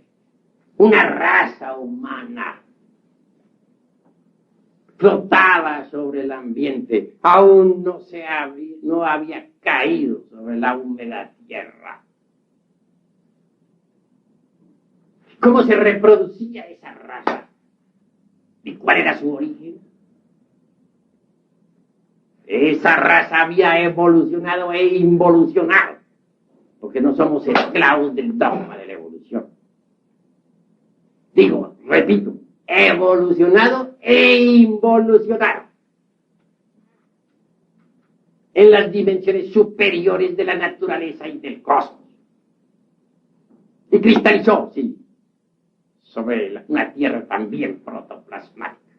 Una raza humana flotaba sobre el ambiente, aún no había caído sobre la húmeda tierra. ¿Cómo se reproducía esa raza? ¿Y cuál era su origen? Esa raza había evolucionado e involucionado, porque no somos esclavos del dogma de la evolución. Digo, repito, evolucionado e involucionado en las dimensiones superiores de la naturaleza y del cosmos. Y cristalizó, sí, sobre una tierra también protoplasmática.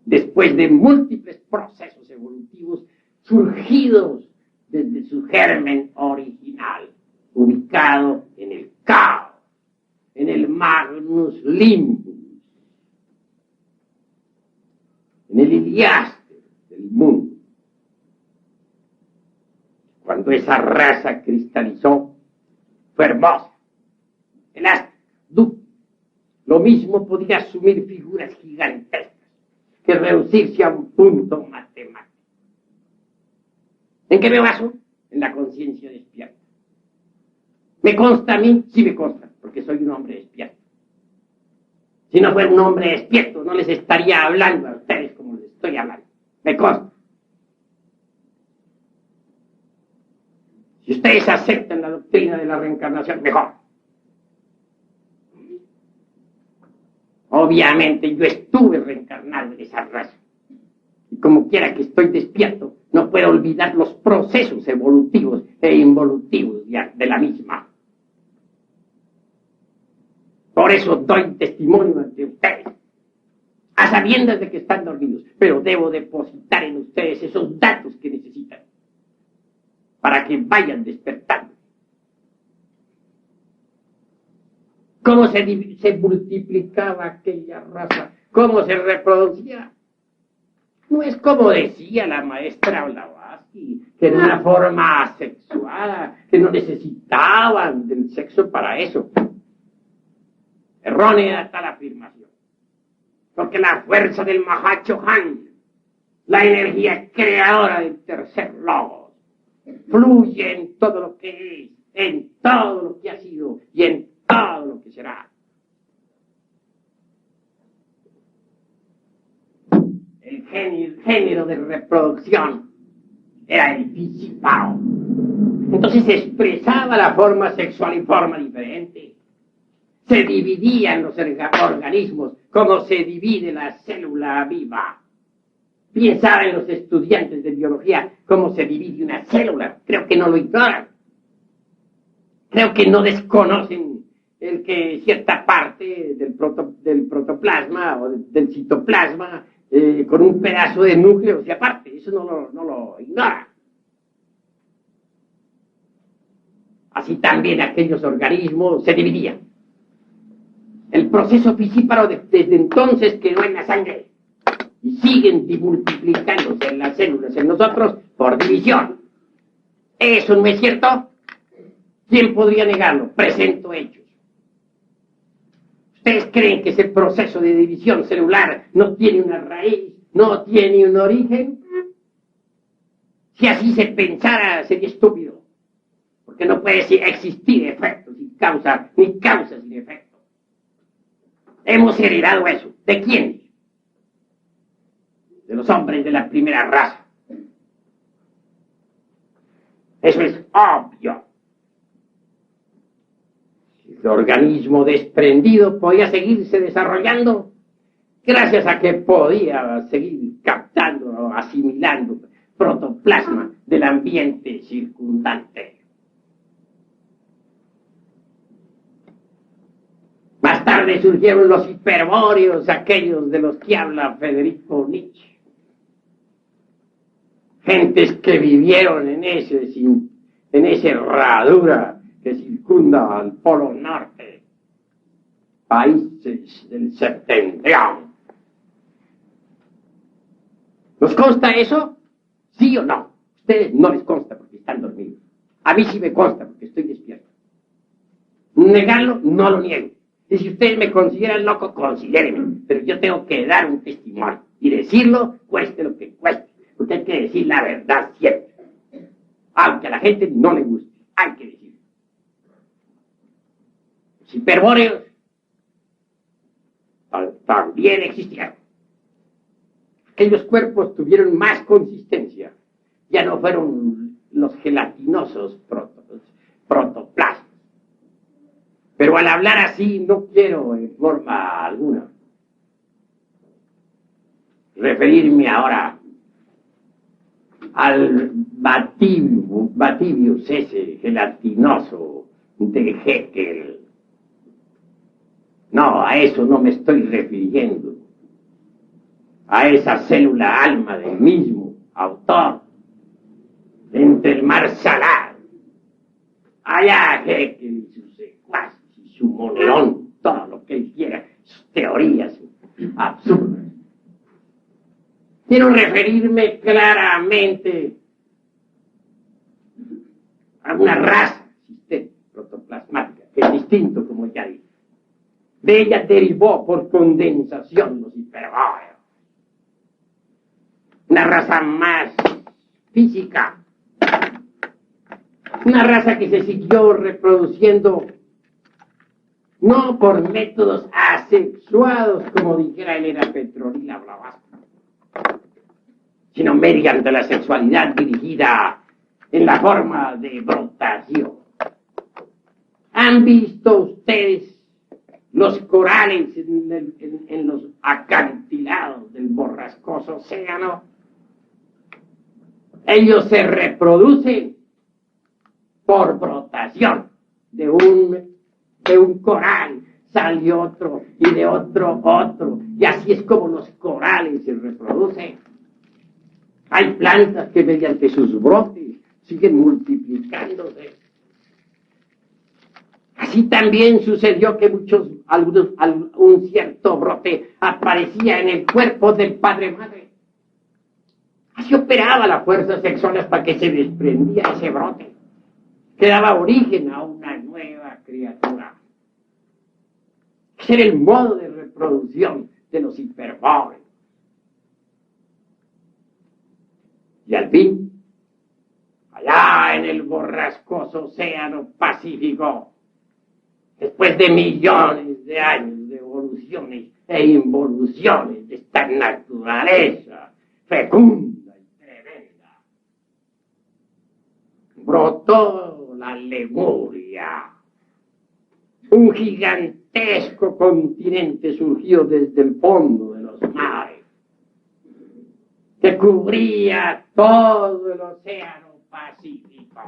Después de múltiples procesos evolutivos surgidos desde su germen original, ubicado en el caos, en el Magnus Limbus, en el Iliáster del mundo. Cuando esa raza cristalizó, fue hermosa, elástica, dúctil. Lo mismo podía asumir figuras gigantescas que reducirse a un punto matemático. ¿En qué me baso? En la conciencia despierta. ¿Me consta a mí? Sí me consta, porque soy un hombre despierto. Si no fuera un hombre despierto, no les estaría hablando a ustedes como les estoy hablando. Me consta. Si ustedes aceptan la doctrina de la reencarnación, mejor. Obviamente yo estuve reencarnado en esa raza. Y como quiera que estoy despierto, no puedo olvidar los procesos evolutivos e involutivos de la misma. Por eso doy testimonio ante ustedes, a sabiendas de que están dormidos, pero debo depositar en ustedes esos datos que necesitan para que vayan despertando. ¿Cómo se multiplicaba aquella raza? ¿Cómo se reproducía? No es como decía la maestra Blavatsky, que era una forma asexuada, que no necesitaban del sexo para eso. Errónea tal afirmación. Porque la fuerza del Mahachohan, la energía creadora del tercer logos, fluye en todo lo que es, en todo lo que ha sido y en todo lo que será. El género de reproducción era el Visipao. Entonces se expresaba la forma sexual en forma diferente. Se dividían los organismos como se divide la célula viva. Pensaban los estudiantes de biología cómo se divide una célula. Creo que no lo ignoran. Creo que no desconocen el que cierta parte del protoplasma o del citoplasma con un pedazo de núcleo se aparte. Eso no lo ignoran. Así también aquellos organismos se dividían. El proceso pisíparo desde entonces quedó en la sangre y siguen multiplicándose en las células, en nosotros, por división. ¿Eso no es cierto? ¿Quién podría negarlo? Presento hechos. ¿Ustedes creen que ese proceso de división celular no tiene una raíz, no tiene un origen? Si así se pensara, sería estúpido. Porque no puede existir efecto sin causa, ni causa sin efecto. Hemos heredado eso. ¿De quién? De los hombres de la primera raza. Eso es obvio. El organismo desprendido podía seguirse desarrollando gracias a que podía seguir captando, asimilando protoplasma del ambiente circundante. tarde surgieron los hiperbóreos, aquellos de los que habla Federico Nietzsche. Gentes que vivieron en esa herradura que circunda al Polo Norte. Países del septentrión. ¿Nos consta eso? ¿Sí o no? A ustedes no les consta porque están dormidos. A mí sí me consta porque estoy despierto. Negarlo, no lo niego. Y si ustedes me consideran loco, considérenme. Pero yo tengo que dar un testimonio. Y decirlo, cueste lo que cueste. Porque hay que decir la verdad siempre. Aunque a la gente no le guste, hay que decirlo. Los hiperbóreos también existieron. Aquellos cuerpos tuvieron más consistencia. Ya no fueron los gelatinosos protoplasmas. Pero al hablar así no quiero en forma alguna referirme ahora al batibius ese gelatinoso de Haeckel. No, a eso no me estoy refiriendo. A esa célula alma del mismo autor, entre el mar salado. Allá Haeckel y sus secuaces y su monerón, todo lo que él quiera, sus teorías absurdas. Quiero referirme claramente a una raza existente, protoplasmática, que es distinto, como ya dije. De ella derivó por condensación los hiperbóreos. Una raza más física. Una raza que se siguió reproduciendo no por métodos asexuados, como dijera Elena Petronila Blavatsky, sino mediante la sexualidad dirigida en la forma de brotación. ¿Han visto ustedes los corales en los acantilados del borrascoso océano? Ellos se reproducen por brotación. De un coral sale otro, y de otro, y así es como los corales se reproducen. Hay plantas que mediante sus brotes siguen multiplicándose. Así también sucedió que un cierto brote aparecía en el cuerpo del padre-madre. Así operaba la fuerza sexual hasta que se desprendía ese brote, que daba origen a una nueva criatura. Ese era el modo de reproducción de los hiperbóreos. Y al fin, allá en el borrascoso océano Pacífico, después de millones de años de evoluciones e involuciones de esta naturaleza fecunda y tremenda, brotó la Lemuria, un gigantesco continente surgido desde el fondo de los mares, que cubría todo el océano Pacífico.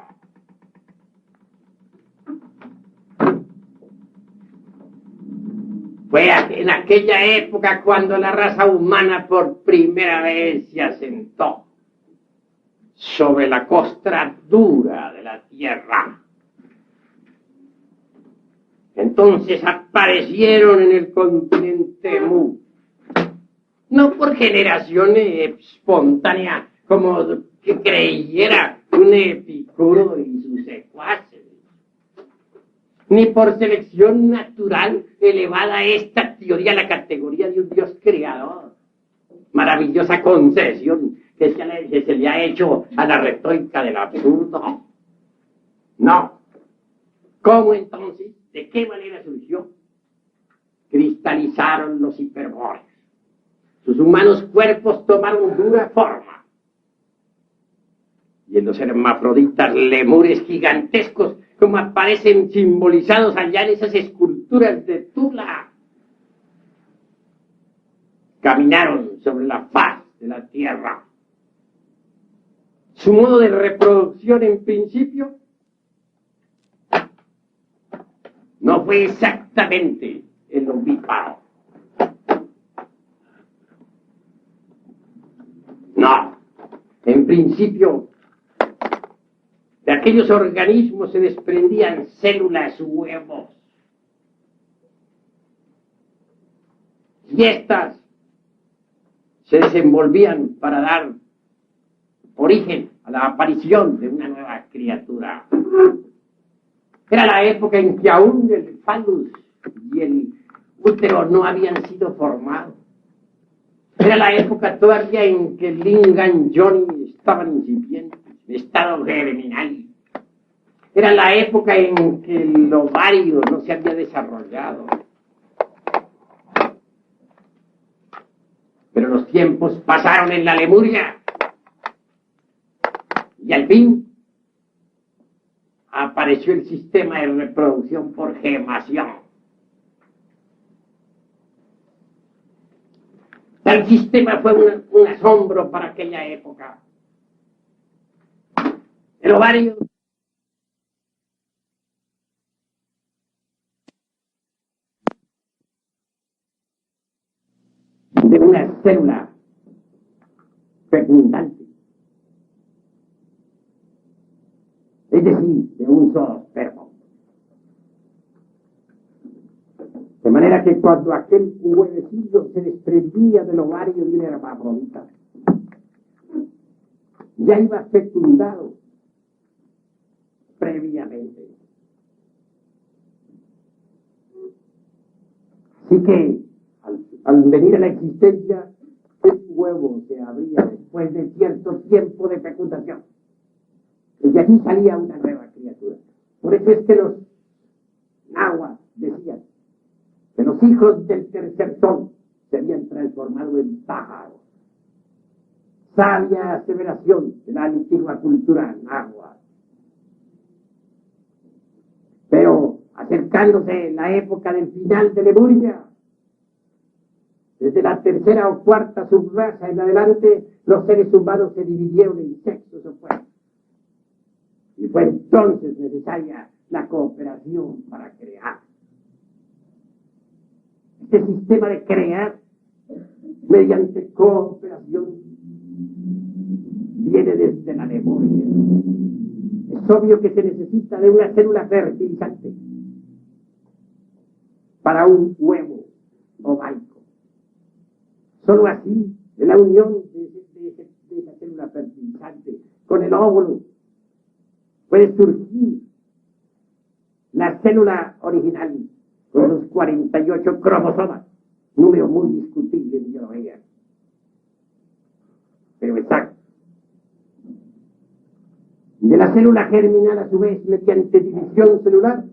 Fue en aquella época cuando la raza humana por primera vez se asentó sobre la costra dura de la Tierra. Entonces aparecieron en el continente Mu, no por generación espontánea, como que creyera un Epicuro y sus secuaces, ni por selección natural elevada esta teoría a la categoría de un Dios creador. Maravillosa concesión que se le ha hecho a la retórica del absurdo. No. ¿Cómo entonces? ¿De qué manera surgió? Cristalizaron los hiperbóreos. Sus humanos cuerpos tomaron dura forma. Y en los hermafroditas lemures gigantescos, como aparecen simbolizados allá en esas esculturas de Tula, caminaron sobre la faz de la Tierra. Su modo de reproducción en principio no fue exactamente el el ovíparo. No, en principio, de aquellos organismos se desprendían células huevos. Y estas se desenvolvían para dar origen a la aparición de una nueva criatura. Era la época en que aún el falus y el útero no habían sido formados. Era la época todavía en que el Lingam Johnny estaban incipientes, en estado germinal. Era la época en que el ovario no se había desarrollado. Pero los tiempos pasaron en la Lemuria. Y al fin apareció el sistema de reproducción por gemación. Tal sistema fue un asombro para aquella época. El ovario de una célula fecundante, es decir, de un solo esperma. De manera que cuando aquel huevecillo se desprendía del ovario de una hermafrodita, ya iba fecundado previamente. Así que al venir a la existencia, el huevo se abría después de cierto tiempo de fecundación. Y de allí salía una nueva criatura. Por eso es que los nahuas decían que los hijos del tercer sol se habían transformado en pájaros. Sabia aseveración de la antigua cultura náhuatl. Pero acercándose la época del final de Lemuria, desde la tercera o cuarta subraza en adelante, los seres humanos se dividieron en sexos opuestos. Y fue entonces necesaria la cooperación para crear. Este sistema de crear mediante cooperación viene desde la Lemuria. Es obvio que se necesita de una célula fertilizante para un huevo ovárico. Solo así, de la unión de esa célula fertilizante con el óvulo, puede surgir la célula original con los 48 cromosomas, número muy discutible en biología, pero exacto. De la célula germinal, a su vez, mediante división celular,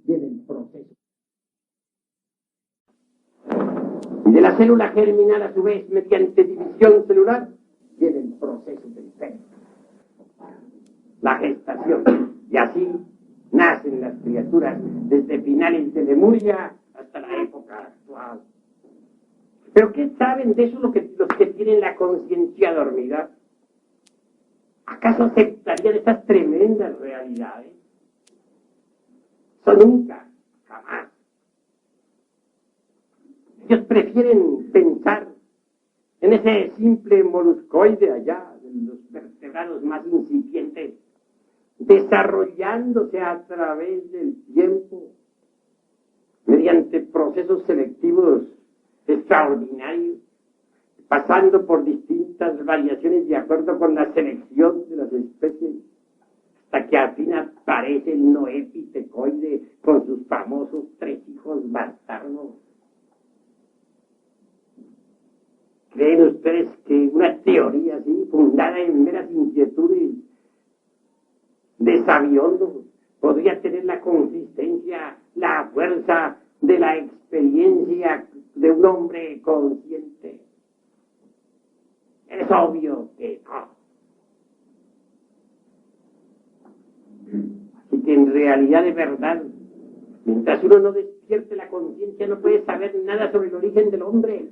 viene el proceso. Y de la célula germinal, a su vez, mediante división celular, viene el proceso del feto, la gestación. Y así nacen las criaturas desde finales de Lemuria hasta la época actual. ¿Pero qué saben de eso los que tienen la conciencia dormida? ¿Acaso aceptarían estas tremendas realidades? Eso nunca, jamás. Ellos prefieren pensar en ese simple moluscoide allá, de los vertebrados más incipientes, desarrollándose a través del tiempo, mediante procesos selectivos extraordinarios, pasando por distintas variaciones de acuerdo con la selección de las especies, hasta que al fin aparece el noépitecoide con sus famosos 3 hijos bastardos. ¿Creen ustedes que una teoría así, fundada en meras inquietudes de sabiondos, podría tener la consistencia, la fuerza de la experiencia de un hombre consciente? Es obvio que no. Así que en realidad, de verdad, mientras uno no despierte la conciencia, no puede saber nada sobre el origen del hombre,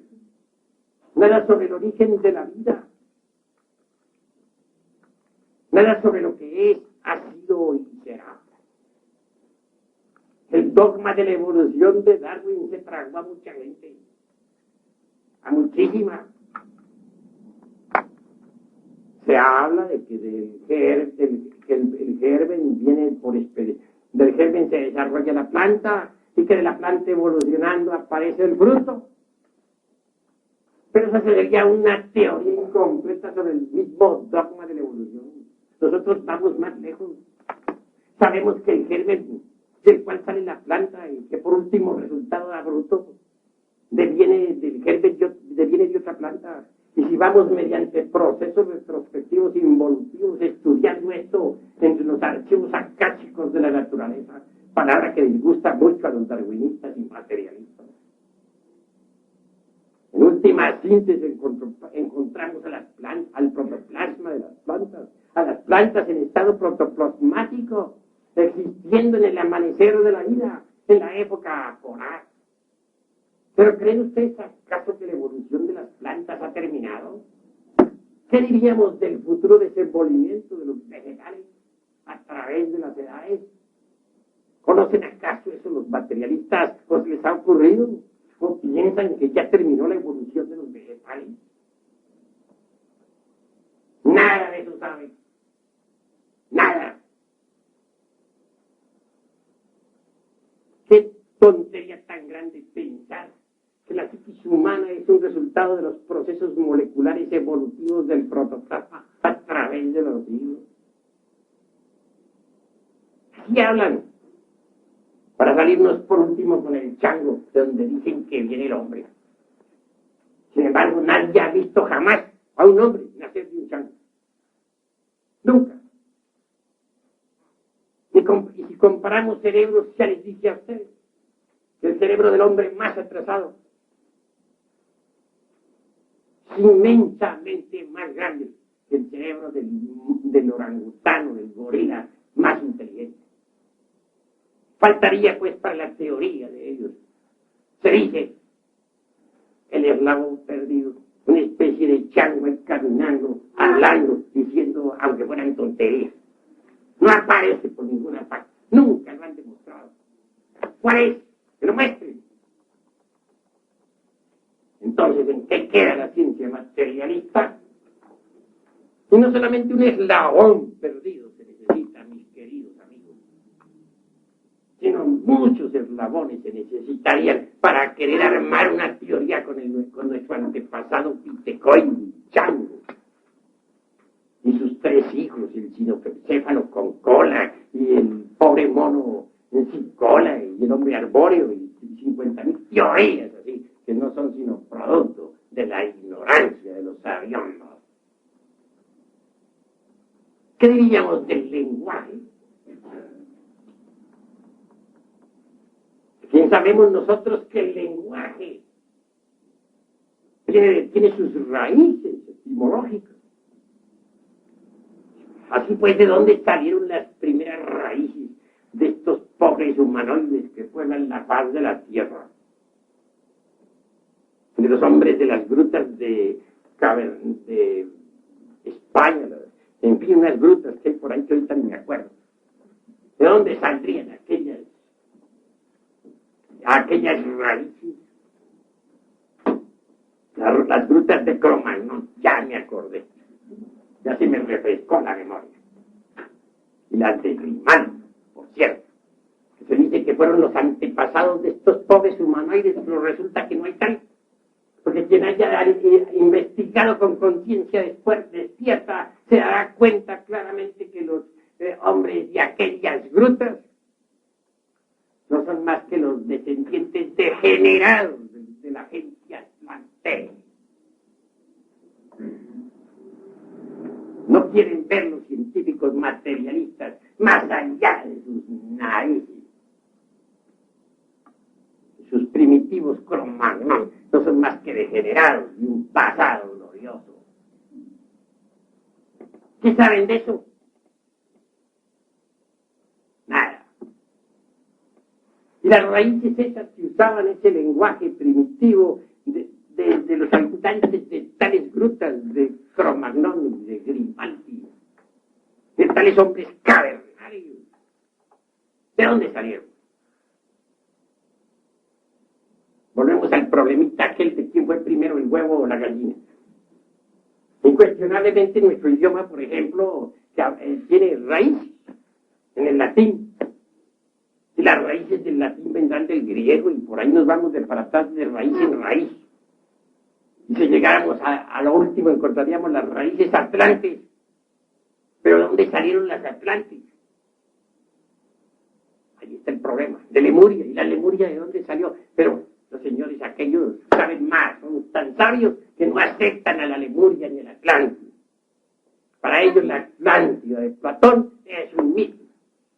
nada sobre el origen de la vida, nada sobre lo que es, ha sido y será. El dogma de la evolución de Darwin se tragó a mucha gente, a muchísima. Se habla de que el germen viene del germen se desarrolla la planta y que de la planta evolucionando aparece el fruto. Pero esa sería una teoría incompleta sobre el mismo dogma de la evolución. Nosotros vamos más lejos. Sabemos que el germen del cual sale la planta y que por último resultado da fruto deviene del germen, deviene de otra planta. Y si vamos mediante procesos retrospectivos involutivos estudiando esto entre los archivos akáshicos de la naturaleza, palabra que disgusta mucho a los darwinistas y materialistas. En última síntesis encontramos al protoplasma de las plantas, a las plantas en estado protoplasmático, existiendo en el amanecer de la vida, en la época polar. ¿Pero creen ustedes acaso que la evolución de las plantas ha terminado? ¿Qué diríamos del futuro desenvolvimiento de los vegetales a través de las edades? ¿Conocen acaso eso los materialistas? ¿O les ha ocurrido? ¿O piensan que ya terminó la evolución de los vegetales? Nada de eso saben. Nada. Qué tontería tan grande pensar que la psiquis humana es un resultado de los procesos moleculares evolutivos del protoplasma a través de los siglos. Así hablan, para salirnos por último con el chango, de donde dicen que viene el hombre. Sin embargo, nadie ha visto jamás a un hombre nacer de un chango. Nunca. Y si comparamos cerebros, ya les dije a ustedes, el cerebro del hombre más atrasado es inmensamente más grande que el cerebro del orangutano, del gorila más inteligente. Faltaría pues para la teoría de ellos. Se dice el eslabón perdido, una especie de chango caminando, hablando, diciendo, aunque fueran tonterías. No aparece por ninguna parte. Nunca lo han demostrado. ¿Cuál es? Que lo muestren. Entonces, ¿en qué queda la ciencia materialista? Y no solamente un eslabón perdido se necesita, mis queridos amigos, sino muchos eslabones se necesitarían para querer armar una teoría con nuestro antepasado Pitecoin, Chango, y sus tres hijos, el cinocéfalo con cola, y el pobre mono sin cola, y el hombre arbóreo, y 50.000 teorías así, que no son sino producto de la ignorancia de los sabiondos. ¿Qué diríamos del lenguaje? Bien sabemos nosotros que el lenguaje tiene sus raíces etimológicas. Así pues, ¿de dónde salieron las primeras raíces de estos pobres humanoides que pueblan la faz de la tierra? De los hombres de las grutas de España, en fin, unas grutas que hay por ahí que ahorita ni me acuerdo. ¿De dónde saldrían aquellas raíces? Las grutas de Cromagnon, ya me acordé. Ya se me refrescó la memoria. Y las de Grimaldi, por cierto. Que se dice que fueron los antepasados de estos pobres humanoides, pero resulta que no hay tal. Porque quien haya investigado con conciencia después despierta se dará cuenta claramente que los hombres de aquellas grutas no son más que los descendientes degenerados de la agencia Atlantel. No quieren ver los científicos materialistas más allá de sus narices. Sus primitivos Cromagnon no son más que degenerados de un pasado glorioso. ¿Qué saben de eso? Nada. Y las raíces esas que usaban ese lenguaje primitivo de los habitantes de tales grutas de Cromagnon y de Grimaldi, de tales hombres cavernarios, ¿de dónde salieron? problemita aquel de quién fue primero, el huevo o la gallina. Incuestionablemente nuestro idioma, por ejemplo, tiene raíz en el latín. Y las raíces del latín vendrán del griego y por ahí nos vamos de para atrás de raíz en raíz. Y si llegáramos a lo último encontraríamos las raíces atlantes. Pero ¿de dónde salieron las atlantes? Ahí está el problema, de Lemuria. ¿Y la Lemuria de dónde salió? Pero los señores aquellos saben más, son tan sabios que no aceptan a la Lemuria ni a la Atlántida. Para ellos la Atlántida de Platón es un mito.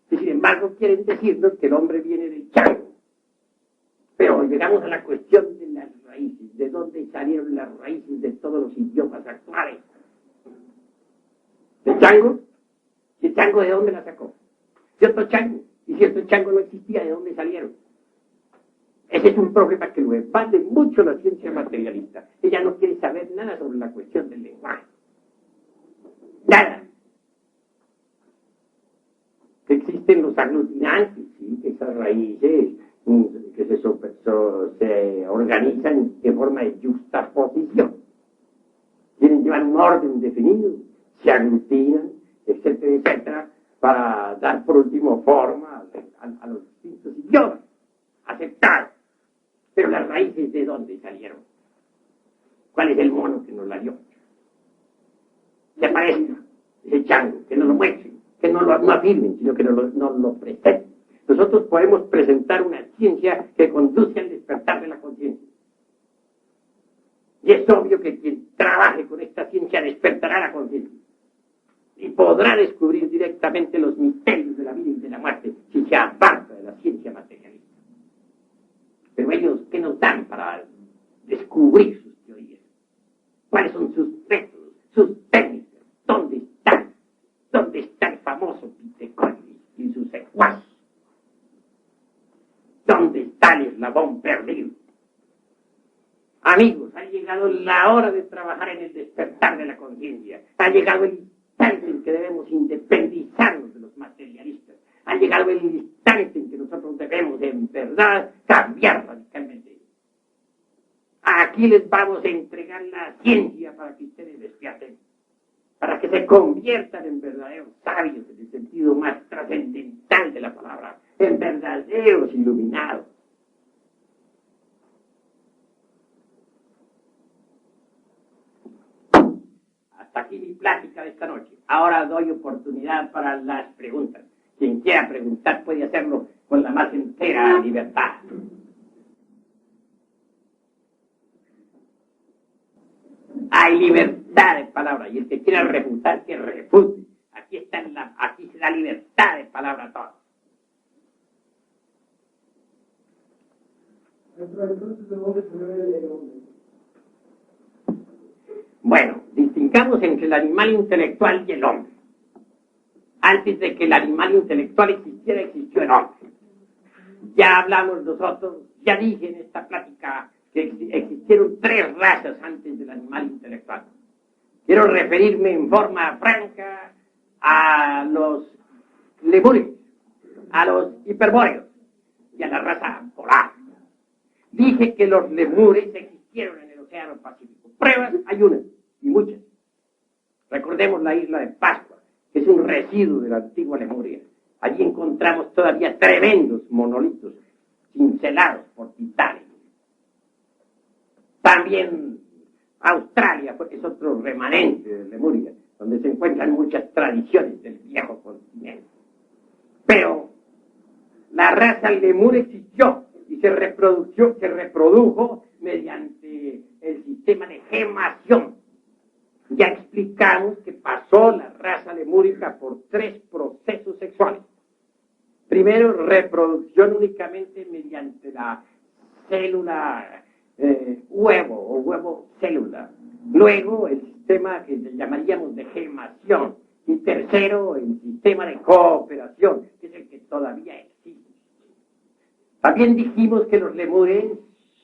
Y sin embargo quieren decirnos que el hombre viene del chango. Pero llegamos a la cuestión de las raíces, de dónde salieron las raíces de todos los idiomas actuales. ¿De chango? ¿Y el chango de dónde la sacó? ¿De otro chango? Y si otro chango no existía, ¿de dónde salieron? Ese es un problema que lo evade mucho la ciencia materialista. Ella no quiere saber nada sobre la cuestión del lenguaje. Nada. Que existen los aglutinantes, ¿sí? Que esas raíces que se organizan de forma de juxtaposición. Quieren llevar un orden definido, se aglutinan, etcétera, etcétera, para dar por último forma a los distintos idiomas, aceptados. Pero las raíces, ¿de dónde salieron? ¿Cuál es el mono que nos la dio? Que aparezca ese chango, que no lo muestren, que no afirmen, sino que nos lo presenten. Nosotros podemos presentar una ciencia que conduce al despertar de la conciencia. Y es obvio que quien trabaje con esta ciencia despertará la conciencia. Y podrá descubrir directamente los misterios de la vida y de la muerte si se aparta de la ciencia materialista. Pero ellos, ¿qué nos dan para descubrir sus teorías? ¿Cuáles son sus métodos, sus técnicas? ¿Dónde están? ¿Dónde está el famoso Pitecónides y sus secuaces? ¿Dónde está el eslabón perdido? Amigos, ha llegado la hora de trabajar en el despertar de la conciencia. Ha llegado el instante en que debemos independizarnos de los materialistas. Ha llegado el instante en que nosotros debemos, en verdad, cambiar radicalmente. Aquí les vamos a entregar la ciencia para que ustedes despierten, para que se conviertan en verdaderos sabios en el sentido más trascendental de la palabra, en verdaderos iluminados. Hasta aquí mi plática de esta noche. Ahora doy oportunidad para las preguntas. Quien quiera preguntar puede hacerlo con la más entera libertad. Hay libertad de palabra y el que quiera refutar, que refute. Aquí se da libertad de palabra a todos. Entonces, ¿de dónde se ve el hombre? Bueno, distingamos entre el animal intelectual y el hombre. Antes de que el animal intelectual existiera, existió el hombre. Ya hablamos nosotros, ya dije en esta plática que existieron 3 razas antes del animal intelectual. Quiero referirme en forma franca a los lemures, a los hiperbóreos y a la raza polar. Dije que los lemures existieron en el Océano Pacífico. Pruebas hay unas y muchas. Recordemos la isla de Pascua, que es un residuo de la antigua Lemuria. Allí encontramos todavía tremendos monolitos cincelados por titanes. También Australia es otro remanente de Lemuria, donde se encuentran muchas tradiciones del viejo continente. Pero la raza lemur existió y se reprodujo mediante el sistema de gemación. Ya explicamos que pasó la raza lemúrica por 3 procesos sexuales. Primero, reproducción únicamente mediante la célula huevo o huevo célula. Luego, el sistema que llamaríamos de gemación. Y tercero, el sistema de cooperación, que es el que todavía existe. También dijimos que los lemures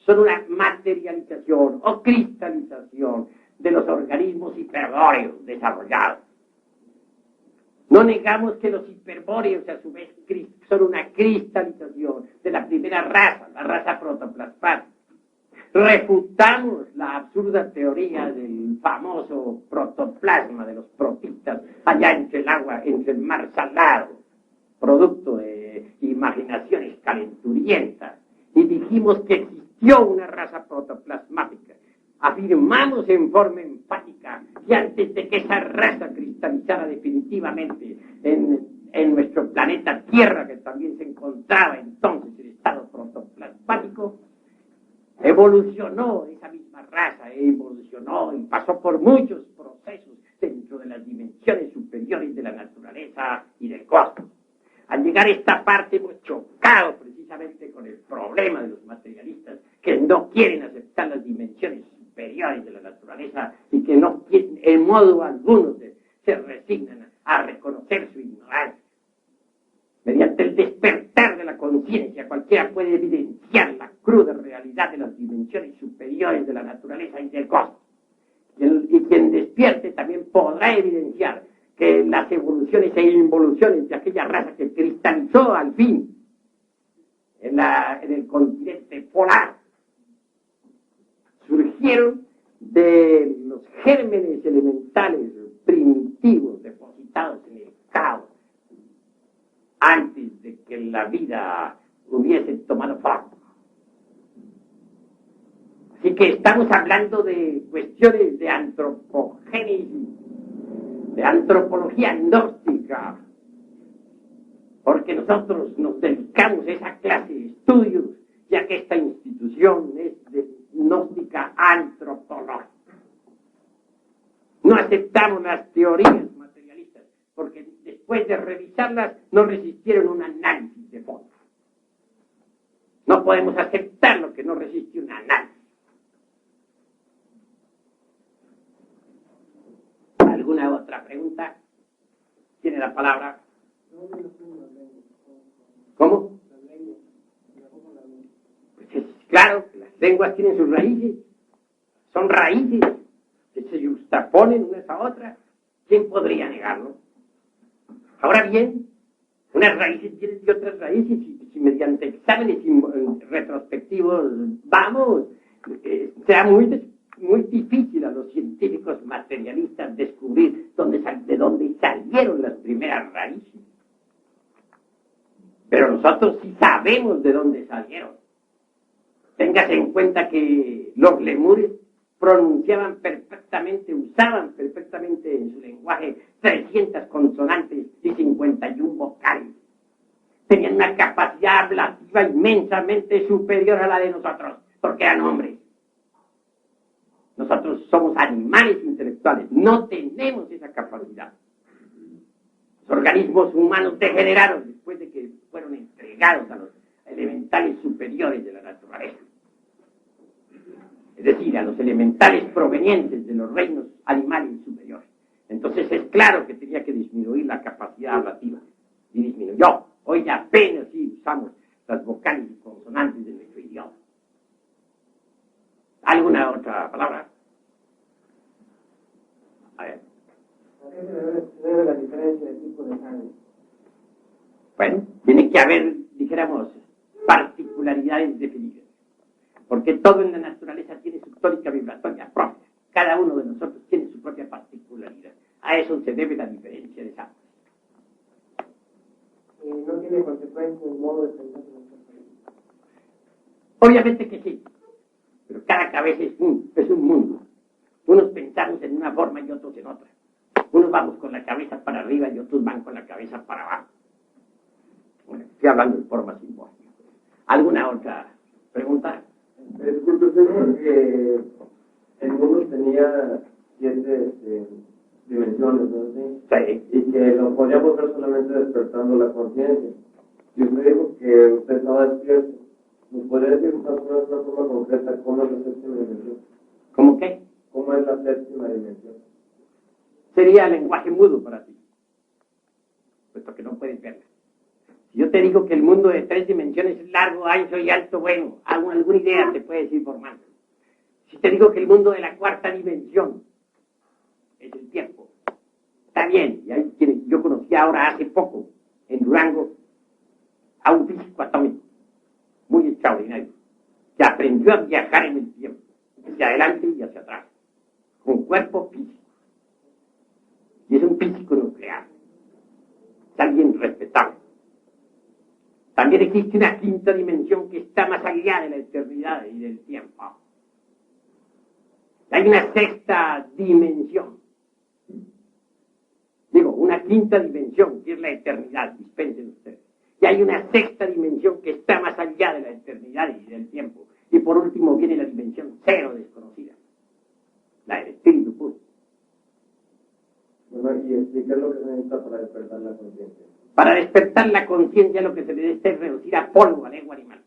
son una materialización o cristalización de los organismos hiperbóreos desarrollados. No negamos que los hiperbóreos a su vez son una cristalización de la primera raza, la raza protoplasmática. refutamos la absurda teoría del famoso protoplasma de los protistas allá entre el agua, entre el mar salado, producto de imaginaciones calenturientas, y dijimos que existió una raza protoplasmática. Afirmamos en forma enfática que antes de que esa raza cristalizara definitivamente en nuestro planeta Tierra, que también se encontraba entonces en estado protoplasmático, evolucionó esa misma raza, evolucionó y pasó por muchos procesos dentro de las dimensiones superiores de la naturaleza y del cosmos. Al llegar a esta parte hemos chocado precisamente con el problema de los materialistas que no quieren aceptar las dimensiones superiores de la naturaleza y que no quieren, en modo alguno se resignan a reconocer su ignorancia. Mediante el despertar de la conciencia, cualquiera puede evidenciar la cruda realidad de las dimensiones superiores de la naturaleza y del cosmos. Y quien despierte también podrá evidenciar que las evoluciones e involuciones de aquella raza que cristalizó al fin en el continente polar surgieron de los gérmenes elementales primitivos depositados en el caos antes de que la vida hubiese tomado forma. Así que estamos hablando de cuestiones de antropogénesis, de antropología gnóstica, porque nosotros nos dedicamos a esa clase de estudios, ya que esta institución es de gnóstica antropológica. No aceptamos las teorías materialistas, porque después de revisarlas no resistieron un análisis de fondo. No podemos aceptar lo que no resiste un análisis. ¿Alguna otra pregunta? ¿Tiene la palabra? ¿Cómo? Pues es claro que las lenguas tienen sus raíces. Son raíces que se justaponen unas a otras. ¿Quién podría negarlo? Ahora bien, unas raíces vienen de otras raíces y si mediante exámenes retrospectivos vamos, será muy difícil a los científicos materialistas descubrir de dónde salieron las primeras raíces. Pero nosotros sí sabemos de dónde salieron. Téngase en cuenta que los lemures pronunciaban perfectamente, usaban perfectamente en su lenguaje 300 consonantes y 51 vocales. Tenían una capacidad ablativa inmensamente superior a la de nosotros, porque eran hombres. Nosotros somos animales intelectuales, no tenemos esa capacidad. Los organismos humanos degeneraron después de que fueron entregados a los elementales superiores de la naturaleza. Es decir, a los elementales provenientes de los reinos animales superiores. Entonces es claro que tenía que disminuir la capacidad ablativa. Y disminuyó. Hoy apenas sí usamos las vocales y consonantes de nuestro idioma. ¿Alguna otra palabra? A ver. ¿A qué se debe la diferencia de tipo de sangre? Bueno, tiene que haber, dijéramos, particularidades definidas. Porque todo en la naturaleza tiene su tónica vibratoria propia. Cada uno de nosotros tiene su propia particularidad. A eso se debe la diferencia de sangre. ¿Y no tiene consecuencia el modo de pensar de nuestra cabeza? Obviamente que sí. Pero cada cabeza es un mundo. Unos pensamos en una forma y otros en otra. Unos vamos con la cabeza para arriba y otros van con la cabeza para abajo. Bueno, estoy hablando en forma simbólica. ¿Alguna otra pregunta? Disculpe, señor, que el mundo tenía 7 dimensiones, ¿no? Sí. Y que lo podíamos ver solamente despertando la conciencia. Y usted dijo que usted estaba despierto. ¿Nos podría decir más o menos de una forma concreta cómo es la séptima dimensión? ¿Cómo qué? ¿Cómo es la séptima dimensión? Sería lenguaje mudo para ti, puesto que no puedes verla. Si yo te digo que el mundo de 3 dimensiones es largo, ancho y alto, bueno, alguna idea te puedes ir formando. Si te digo que el mundo de la 4ª dimensión es el tiempo, está bien. Y hay quienes yo conocí ahora hace poco en Durango a un físico atómico muy extraordinario que aprendió a viajar en el tiempo. hacia adelante y hacia atrás, con cuerpo físico. Y es un físico nuclear. Es alguien respetable. También existe una quinta dimensión que está más allá de la eternidad y del tiempo. Hay una sexta dimensión. Digo, una quinta dimensión, que es la eternidad, dispensen ustedes. Y hay una sexta dimensión que está más allá de la eternidad y del tiempo. Y por último viene la dimensión cero desconocida, la del espíritu puro. Bueno, y ¿qué es lo que se necesita para despertar la conciencia? Para despertar la conciencia lo que se debe es reducir a polvo al ego animal.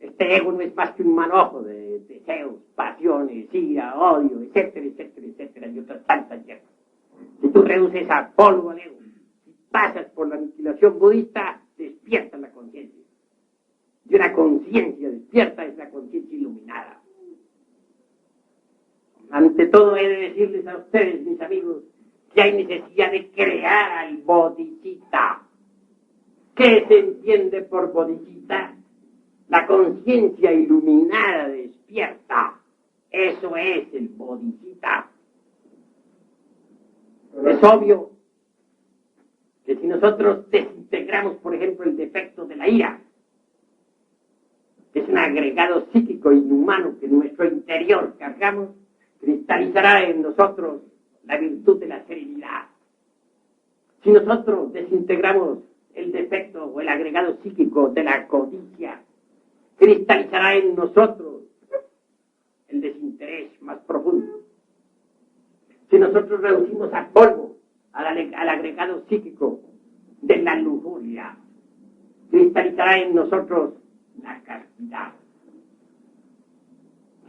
Este ego no es más que un manojo de deseos, pasiones, ira, odio, etcétera, etcétera, etcétera, y otras tantas hierbas. Si tú reduces a polvo al ego, si pasas por la aniquilación budista, despiertas la conciencia. Y una conciencia despierta es la conciencia iluminada. Ante todo he de decirles a ustedes, mis amigos, que hay necesidad de crear al bodhisattva. ¿Qué se entiende por bodhisattva? La conciencia iluminada despierta. Eso es el bodhisattva. Es obvio que si nosotros desintegramos, por ejemplo, el defecto de la ira, que es un agregado psíquico inhumano que en nuestro interior cargamos, cristalizará en nosotros la virtud de la serenidad. Si nosotros desintegramos el defecto o el agregado psíquico de la codicia, cristalizará en nosotros el desinterés más profundo. Si nosotros reducimos a polvo al agregado psíquico de la lujuria, cristalizará en nosotros la castidad.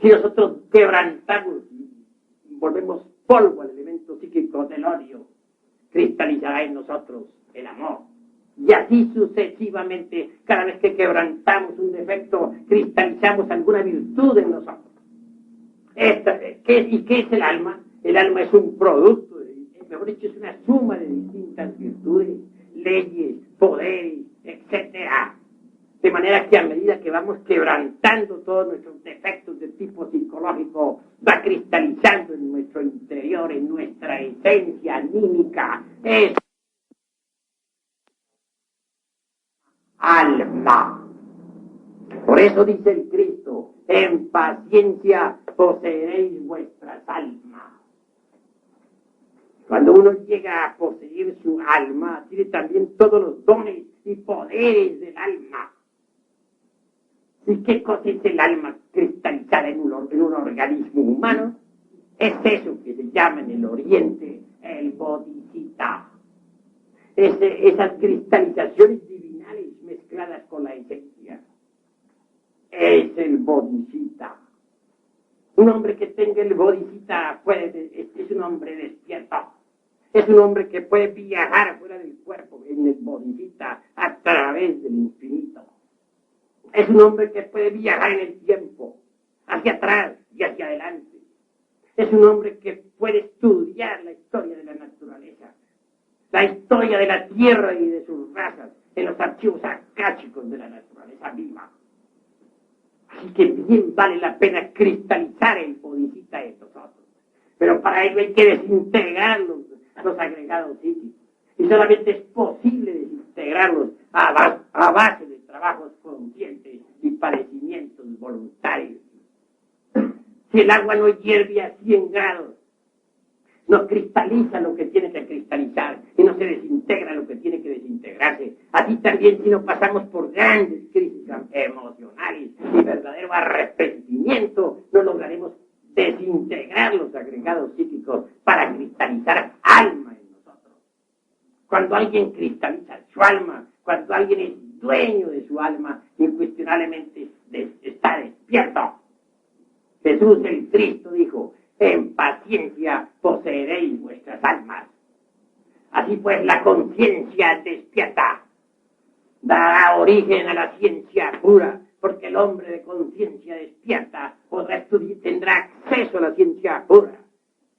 Si nosotros quebrantamos y volvemos polvo al elemento psíquico del odio, cristalizará en nosotros el amor. Y así sucesivamente, cada vez que quebrantamos un defecto, cristalizamos alguna virtud en nosotros. ¿Y qué es el alma? El alma es un producto, mejor dicho, es una suma de distintas virtudes, leyes, poderes, etcétera. De manera que a medida que vamos quebrantando todos nuestros defectos de tipo psicológico, va cristalizando en nuestro interior, en nuestra esencia anímica, es alma. Por eso dice el Cristo, en paciencia poseeréis vuestras almas. Cuando uno llega a poseer su alma, tiene también todos los dones y poderes del alma. ¿Y qué cosa es el alma cristalizada en un organismo humano? Es eso que se llama en el Oriente el bodhisattva. Esas cristalizaciones divinales mezcladas con la esencia. Es el bodhisattva. Un hombre que tenga el bodhisattva es un hombre despierto. Es un hombre que puede viajar fuera del cuerpo en el bodhisattva a través del infinito. Es un hombre que puede viajar en el tiempo, hacia atrás y hacia adelante. Es un hombre que puede estudiar la historia de la naturaleza, la historia de la tierra y de sus razas, en los archivos akáshicos de la naturaleza viva. Así que bien vale la pena cristalizar el bodhisattva de nosotros. Pero para ello hay que desintegrar los agregados psíquicos. Y solamente es posible desintegrarlos a base de trabajos conscientes y padecimientos voluntarios. Si el agua no hierve a 100 grados, no cristaliza lo que tiene que cristalizar y no se desintegra lo que tiene que desintegrarse. Así también si no pasamos por grandes crisis emocionales y verdadero arrepentimiento, no lograremos desintegrar los agregados psíquicos para cristalizar alma en nosotros. Cuando alguien cristaliza su alma, cuando alguien es dueño de su alma, incuestionablemente está despierto. Jesús el Cristo dijo, en paciencia poseeréis vuestras almas. Así pues, la conciencia despierta dará origen a la ciencia pura, porque el hombre de conciencia despierta tendrá acceso a la ciencia pura.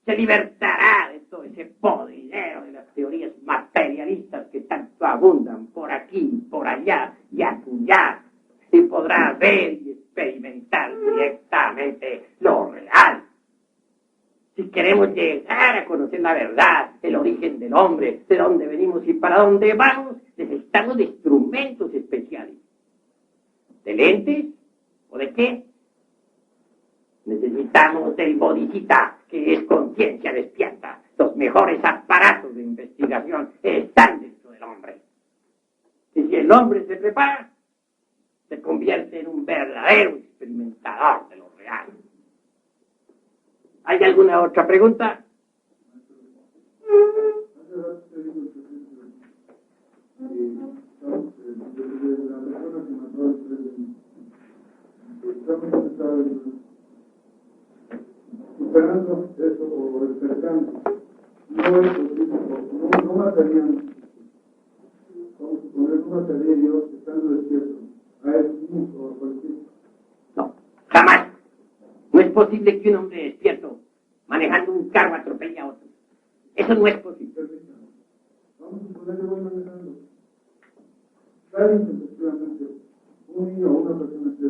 Se libertará de todo ese podridero de las teorías materialistas que tanto abundan por aquí, por allá y acullá, y podrá ver y experimentar directamente queremos llegar a conocer la verdad, el origen del hombre, de dónde venimos y para dónde vamos, necesitamos de instrumentos especiales. ¿De lentes? ¿O de qué? Necesitamos del Bodhicitta, que es conciencia despierta. Los mejores aparatos de investigación están dentro del hombre. Y si el hombre se prepara, se convierte en un verdadero experimentador de lo real. ¿Hay alguna otra pregunta? Superando eso o despertando, no es posible, no matarían, vamos a suponer, no mataría Dios estando despierto a él mismo o a cualquier. No, jamás. No es posible que un hombre despierto manejando un carro atropelle a otro. Eso no es posible. Vamos a suponer que voy manejando. Sale intempestivamente un niño o una persona que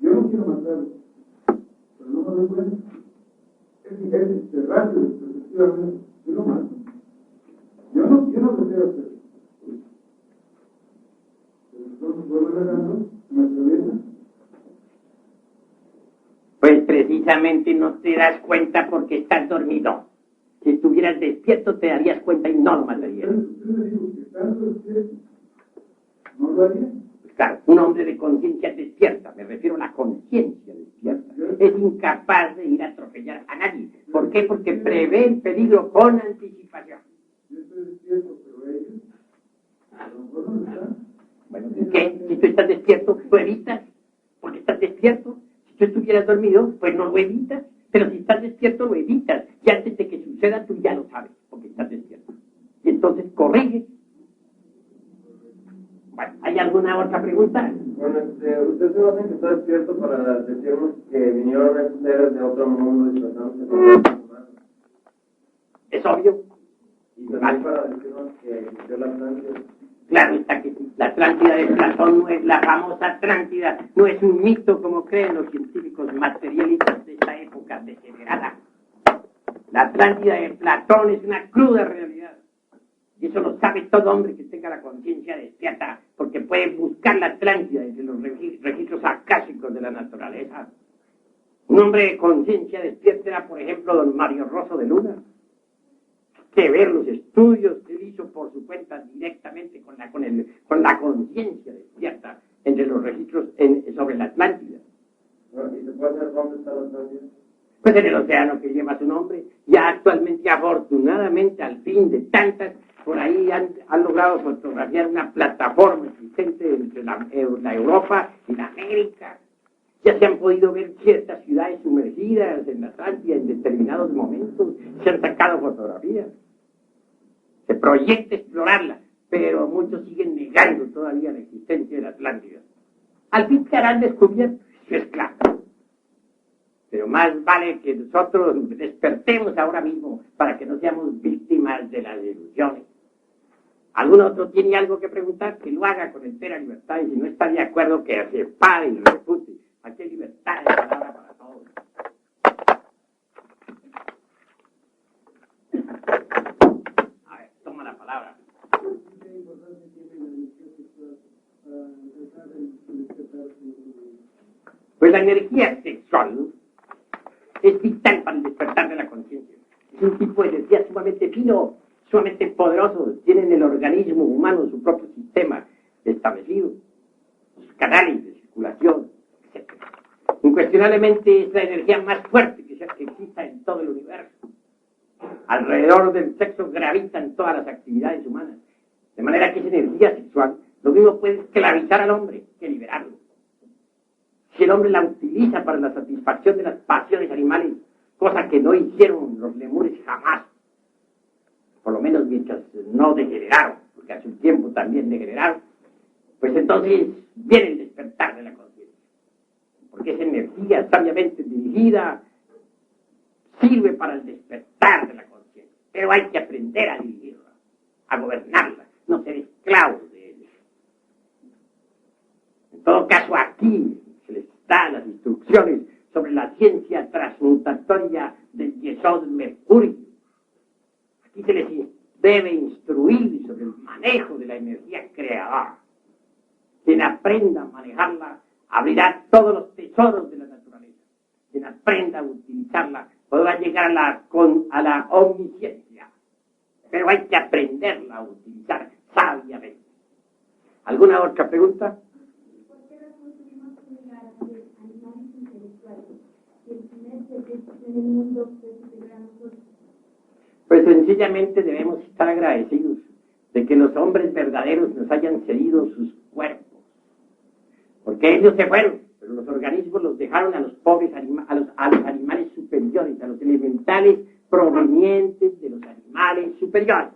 yo no quiero matarlo, pero no me doy cuenta. Es rápido, efectivamente, yo lo mato. Yo no deseo hacerlo. Pero entonces voy manejando, me atraviesa. Pues precisamente no te das cuenta porque estás dormido. Si estuvieras despierto te darías cuenta y no lo matarías. Usted me dijo que estando despierto, ¿no lo haría? Pues claro, un hombre de conciencia despierta, me refiero a la conciencia despierta, es incapaz de ir a atropellar a nadie. ¿Por qué? Porque prevé el peligro con anticipación. Yo estoy despierto, pero ellos, a lo mejor no están. Bueno, ¿y qué? Si tú estás despierto, lo evitas, porque estás despierto. Si tú estuvieras dormido, pues no lo evitas, pero si estás despierto, lo evitas. Y antes de que suceda, tú ya lo sabes, porque estás despierto. Y entonces corriges. Bueno, ¿hay alguna otra pregunta? Bueno, usted se basa en que está despierto para decirnos que vinieron esos seres de otro mundo disfrazándose como humanos. Es obvio. Y también para decirnos que existió la Atlántida. Claro está que sí. La Atlántida de Platón no es la famosa Atlántida, no es un mito como creen los científicos materialistas de esta época degenerada. La Atlántida de Platón es una cruda realidad. Y eso lo sabe todo hombre que tenga la conciencia despierta, porque puede buscar la Atlántida entre los registros acásicos de la naturaleza. Un hombre de conciencia despierta era, por ejemplo, don Mario Rosso de Luna, que ver los estudios que él hizo por su cuenta directamente con la conciencia despierta entre los registros sobre la Atlántida. ¿Y se puede saber dónde está la Atlántida? Pues en el océano que lleva su nombre, ya actualmente, afortunadamente, al fin de tantas, por ahí han logrado fotografiar una plataforma existente entre la Europa y la América. Ya se han podido ver ciertas ciudades sumergidas en la Atlántida en determinados momentos, se han sacado fotografías. Se proyecta explorarla, pero muchos siguen negando todavía la existencia de la Atlántida. Al fin se harán descubiertos, eso es claro. Pero más vale que nosotros despertemos ahora mismo para que no seamos víctimas de las ilusiones. ¿Algún otro tiene algo que preguntar? Que lo haga con entera libertad, y si no está de acuerdo, que se pare y refute. Aquí hay libertad de palabra para todos. A ver, toma la palabra. ¿Qué importancia tiene la energía sexual para empezar el despertar? Pues la energía sexual es vital para el despertar de la conciencia. Es un tipo de energía sumamente fino, sumamente poderoso. Tiene en el organismo humano su propio sistema establecido, sus canales de circulación, etc. Incuestionablemente es la energía más fuerte que exista en todo el universo. Alrededor del sexo gravitan todas las actividades humanas. De manera que esa energía sexual lo mismo puede esclavizar al hombre que liberarlo. Si el hombre la utiliza para la satisfacción de las pasiones animales, cosa que no hicieron los lemures jamás, por lo menos mientras no degeneraron, porque hace un tiempo también degeneraron, pues entonces viene el despertar de la conciencia. Porque esa energía sabiamente dirigida sirve para el despertar de la conciencia. Pero hay que aprender a dirigirla, a gobernarla, no ser esclavos de ella. En todo caso, aquí se les da las instrucciones sobre la ciencia transmutatoria del son mercurio. Aquí se les debe instruir sobre el manejo de la energía creadora. Quien aprenda a manejarla abrirá todos los tesoros de la naturaleza. Quien aprenda a utilizarla podrá llegar a la omnisciencia. Pero hay que aprenderla a utilizar sabiamente. ¿Alguna otra pregunta? ¿Por qué razón tuvimos que llegar a ser animales intelectuales? Y el primer ser en el mundo fue superior a nosotros. Pues sencillamente debemos estar agradecidos de que los hombres verdaderos nos hayan cedido sus cuerpos. Porque ellos se fueron, pero los organismos los dejaron a los pobres a los animales superiores, a los elementales provenientes de los animales superiores.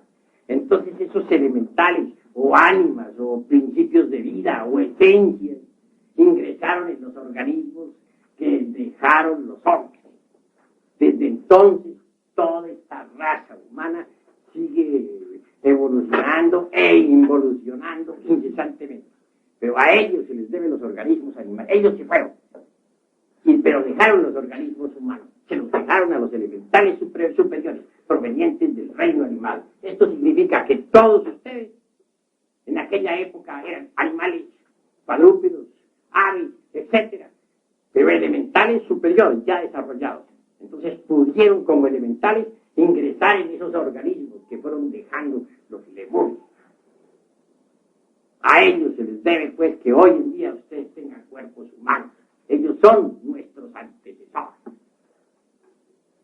Entonces esos elementales o ánimas o principios de vida o esencias ingresaron en los organismos que dejaron los hombres. Desde entonces toda esta raza humana sigue evolucionando e involucionando incesantemente. Pero a ellos se les deben los organismos animales. Ellos se fueron, pero dejaron los organismos humanos. Se los dejaron a los elementales superiores provenientes del reino animal. Esto significa que todos ustedes en aquella época eran animales, cuadrúpedos, aves, etcétera, pero elementales superiores ya desarrollados. Entonces pudieron como elementales ingresar en esos organismos que fueron dejando los lemurios. A ellos se les debe pues que hoy en día ustedes tengan cuerpos humanos. Ellos son nuestros antecesores.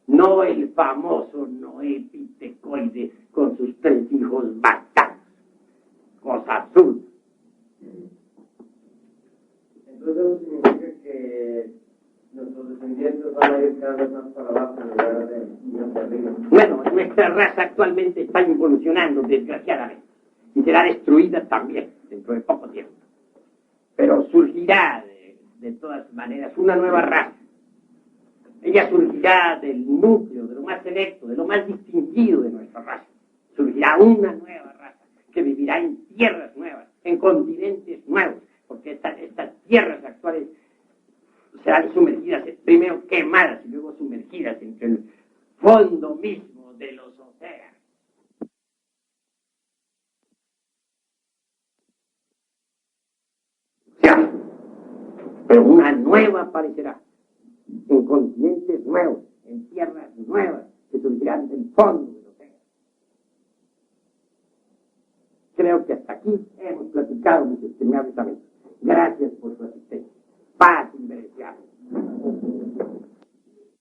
No el famoso Noé Pitecoide con sus 3 hijos bastardos. Cosa absurda. Entonces eso significa que nuestros descendientes van a ir cada vez más para abajo en lugar de ir hacia arriba. Bueno, nuestra raza actualmente está involucionando, desgraciadamente, y será destruida también dentro de poco tiempo. Pero surgirá de todas maneras una nueva raza. Ella surgirá del núcleo, de lo más selecto, de lo más distinguido de nuestra raza. Surgirá una nueva raza que vivirá en tierras nuevas, en continentes nuevos, porque estas tierras actuales serán sumergidas, primero quemadas y luego sumergidas entre el fondo mismo de los océanos. Pero una nueva aparecerá en continentes nuevos, en tierras nuevas que surgirán del fondo del océano. Creo que hasta aquí hemos platicado, mis estimados amigos. Gracias por su asistencia. Paz inmerecida.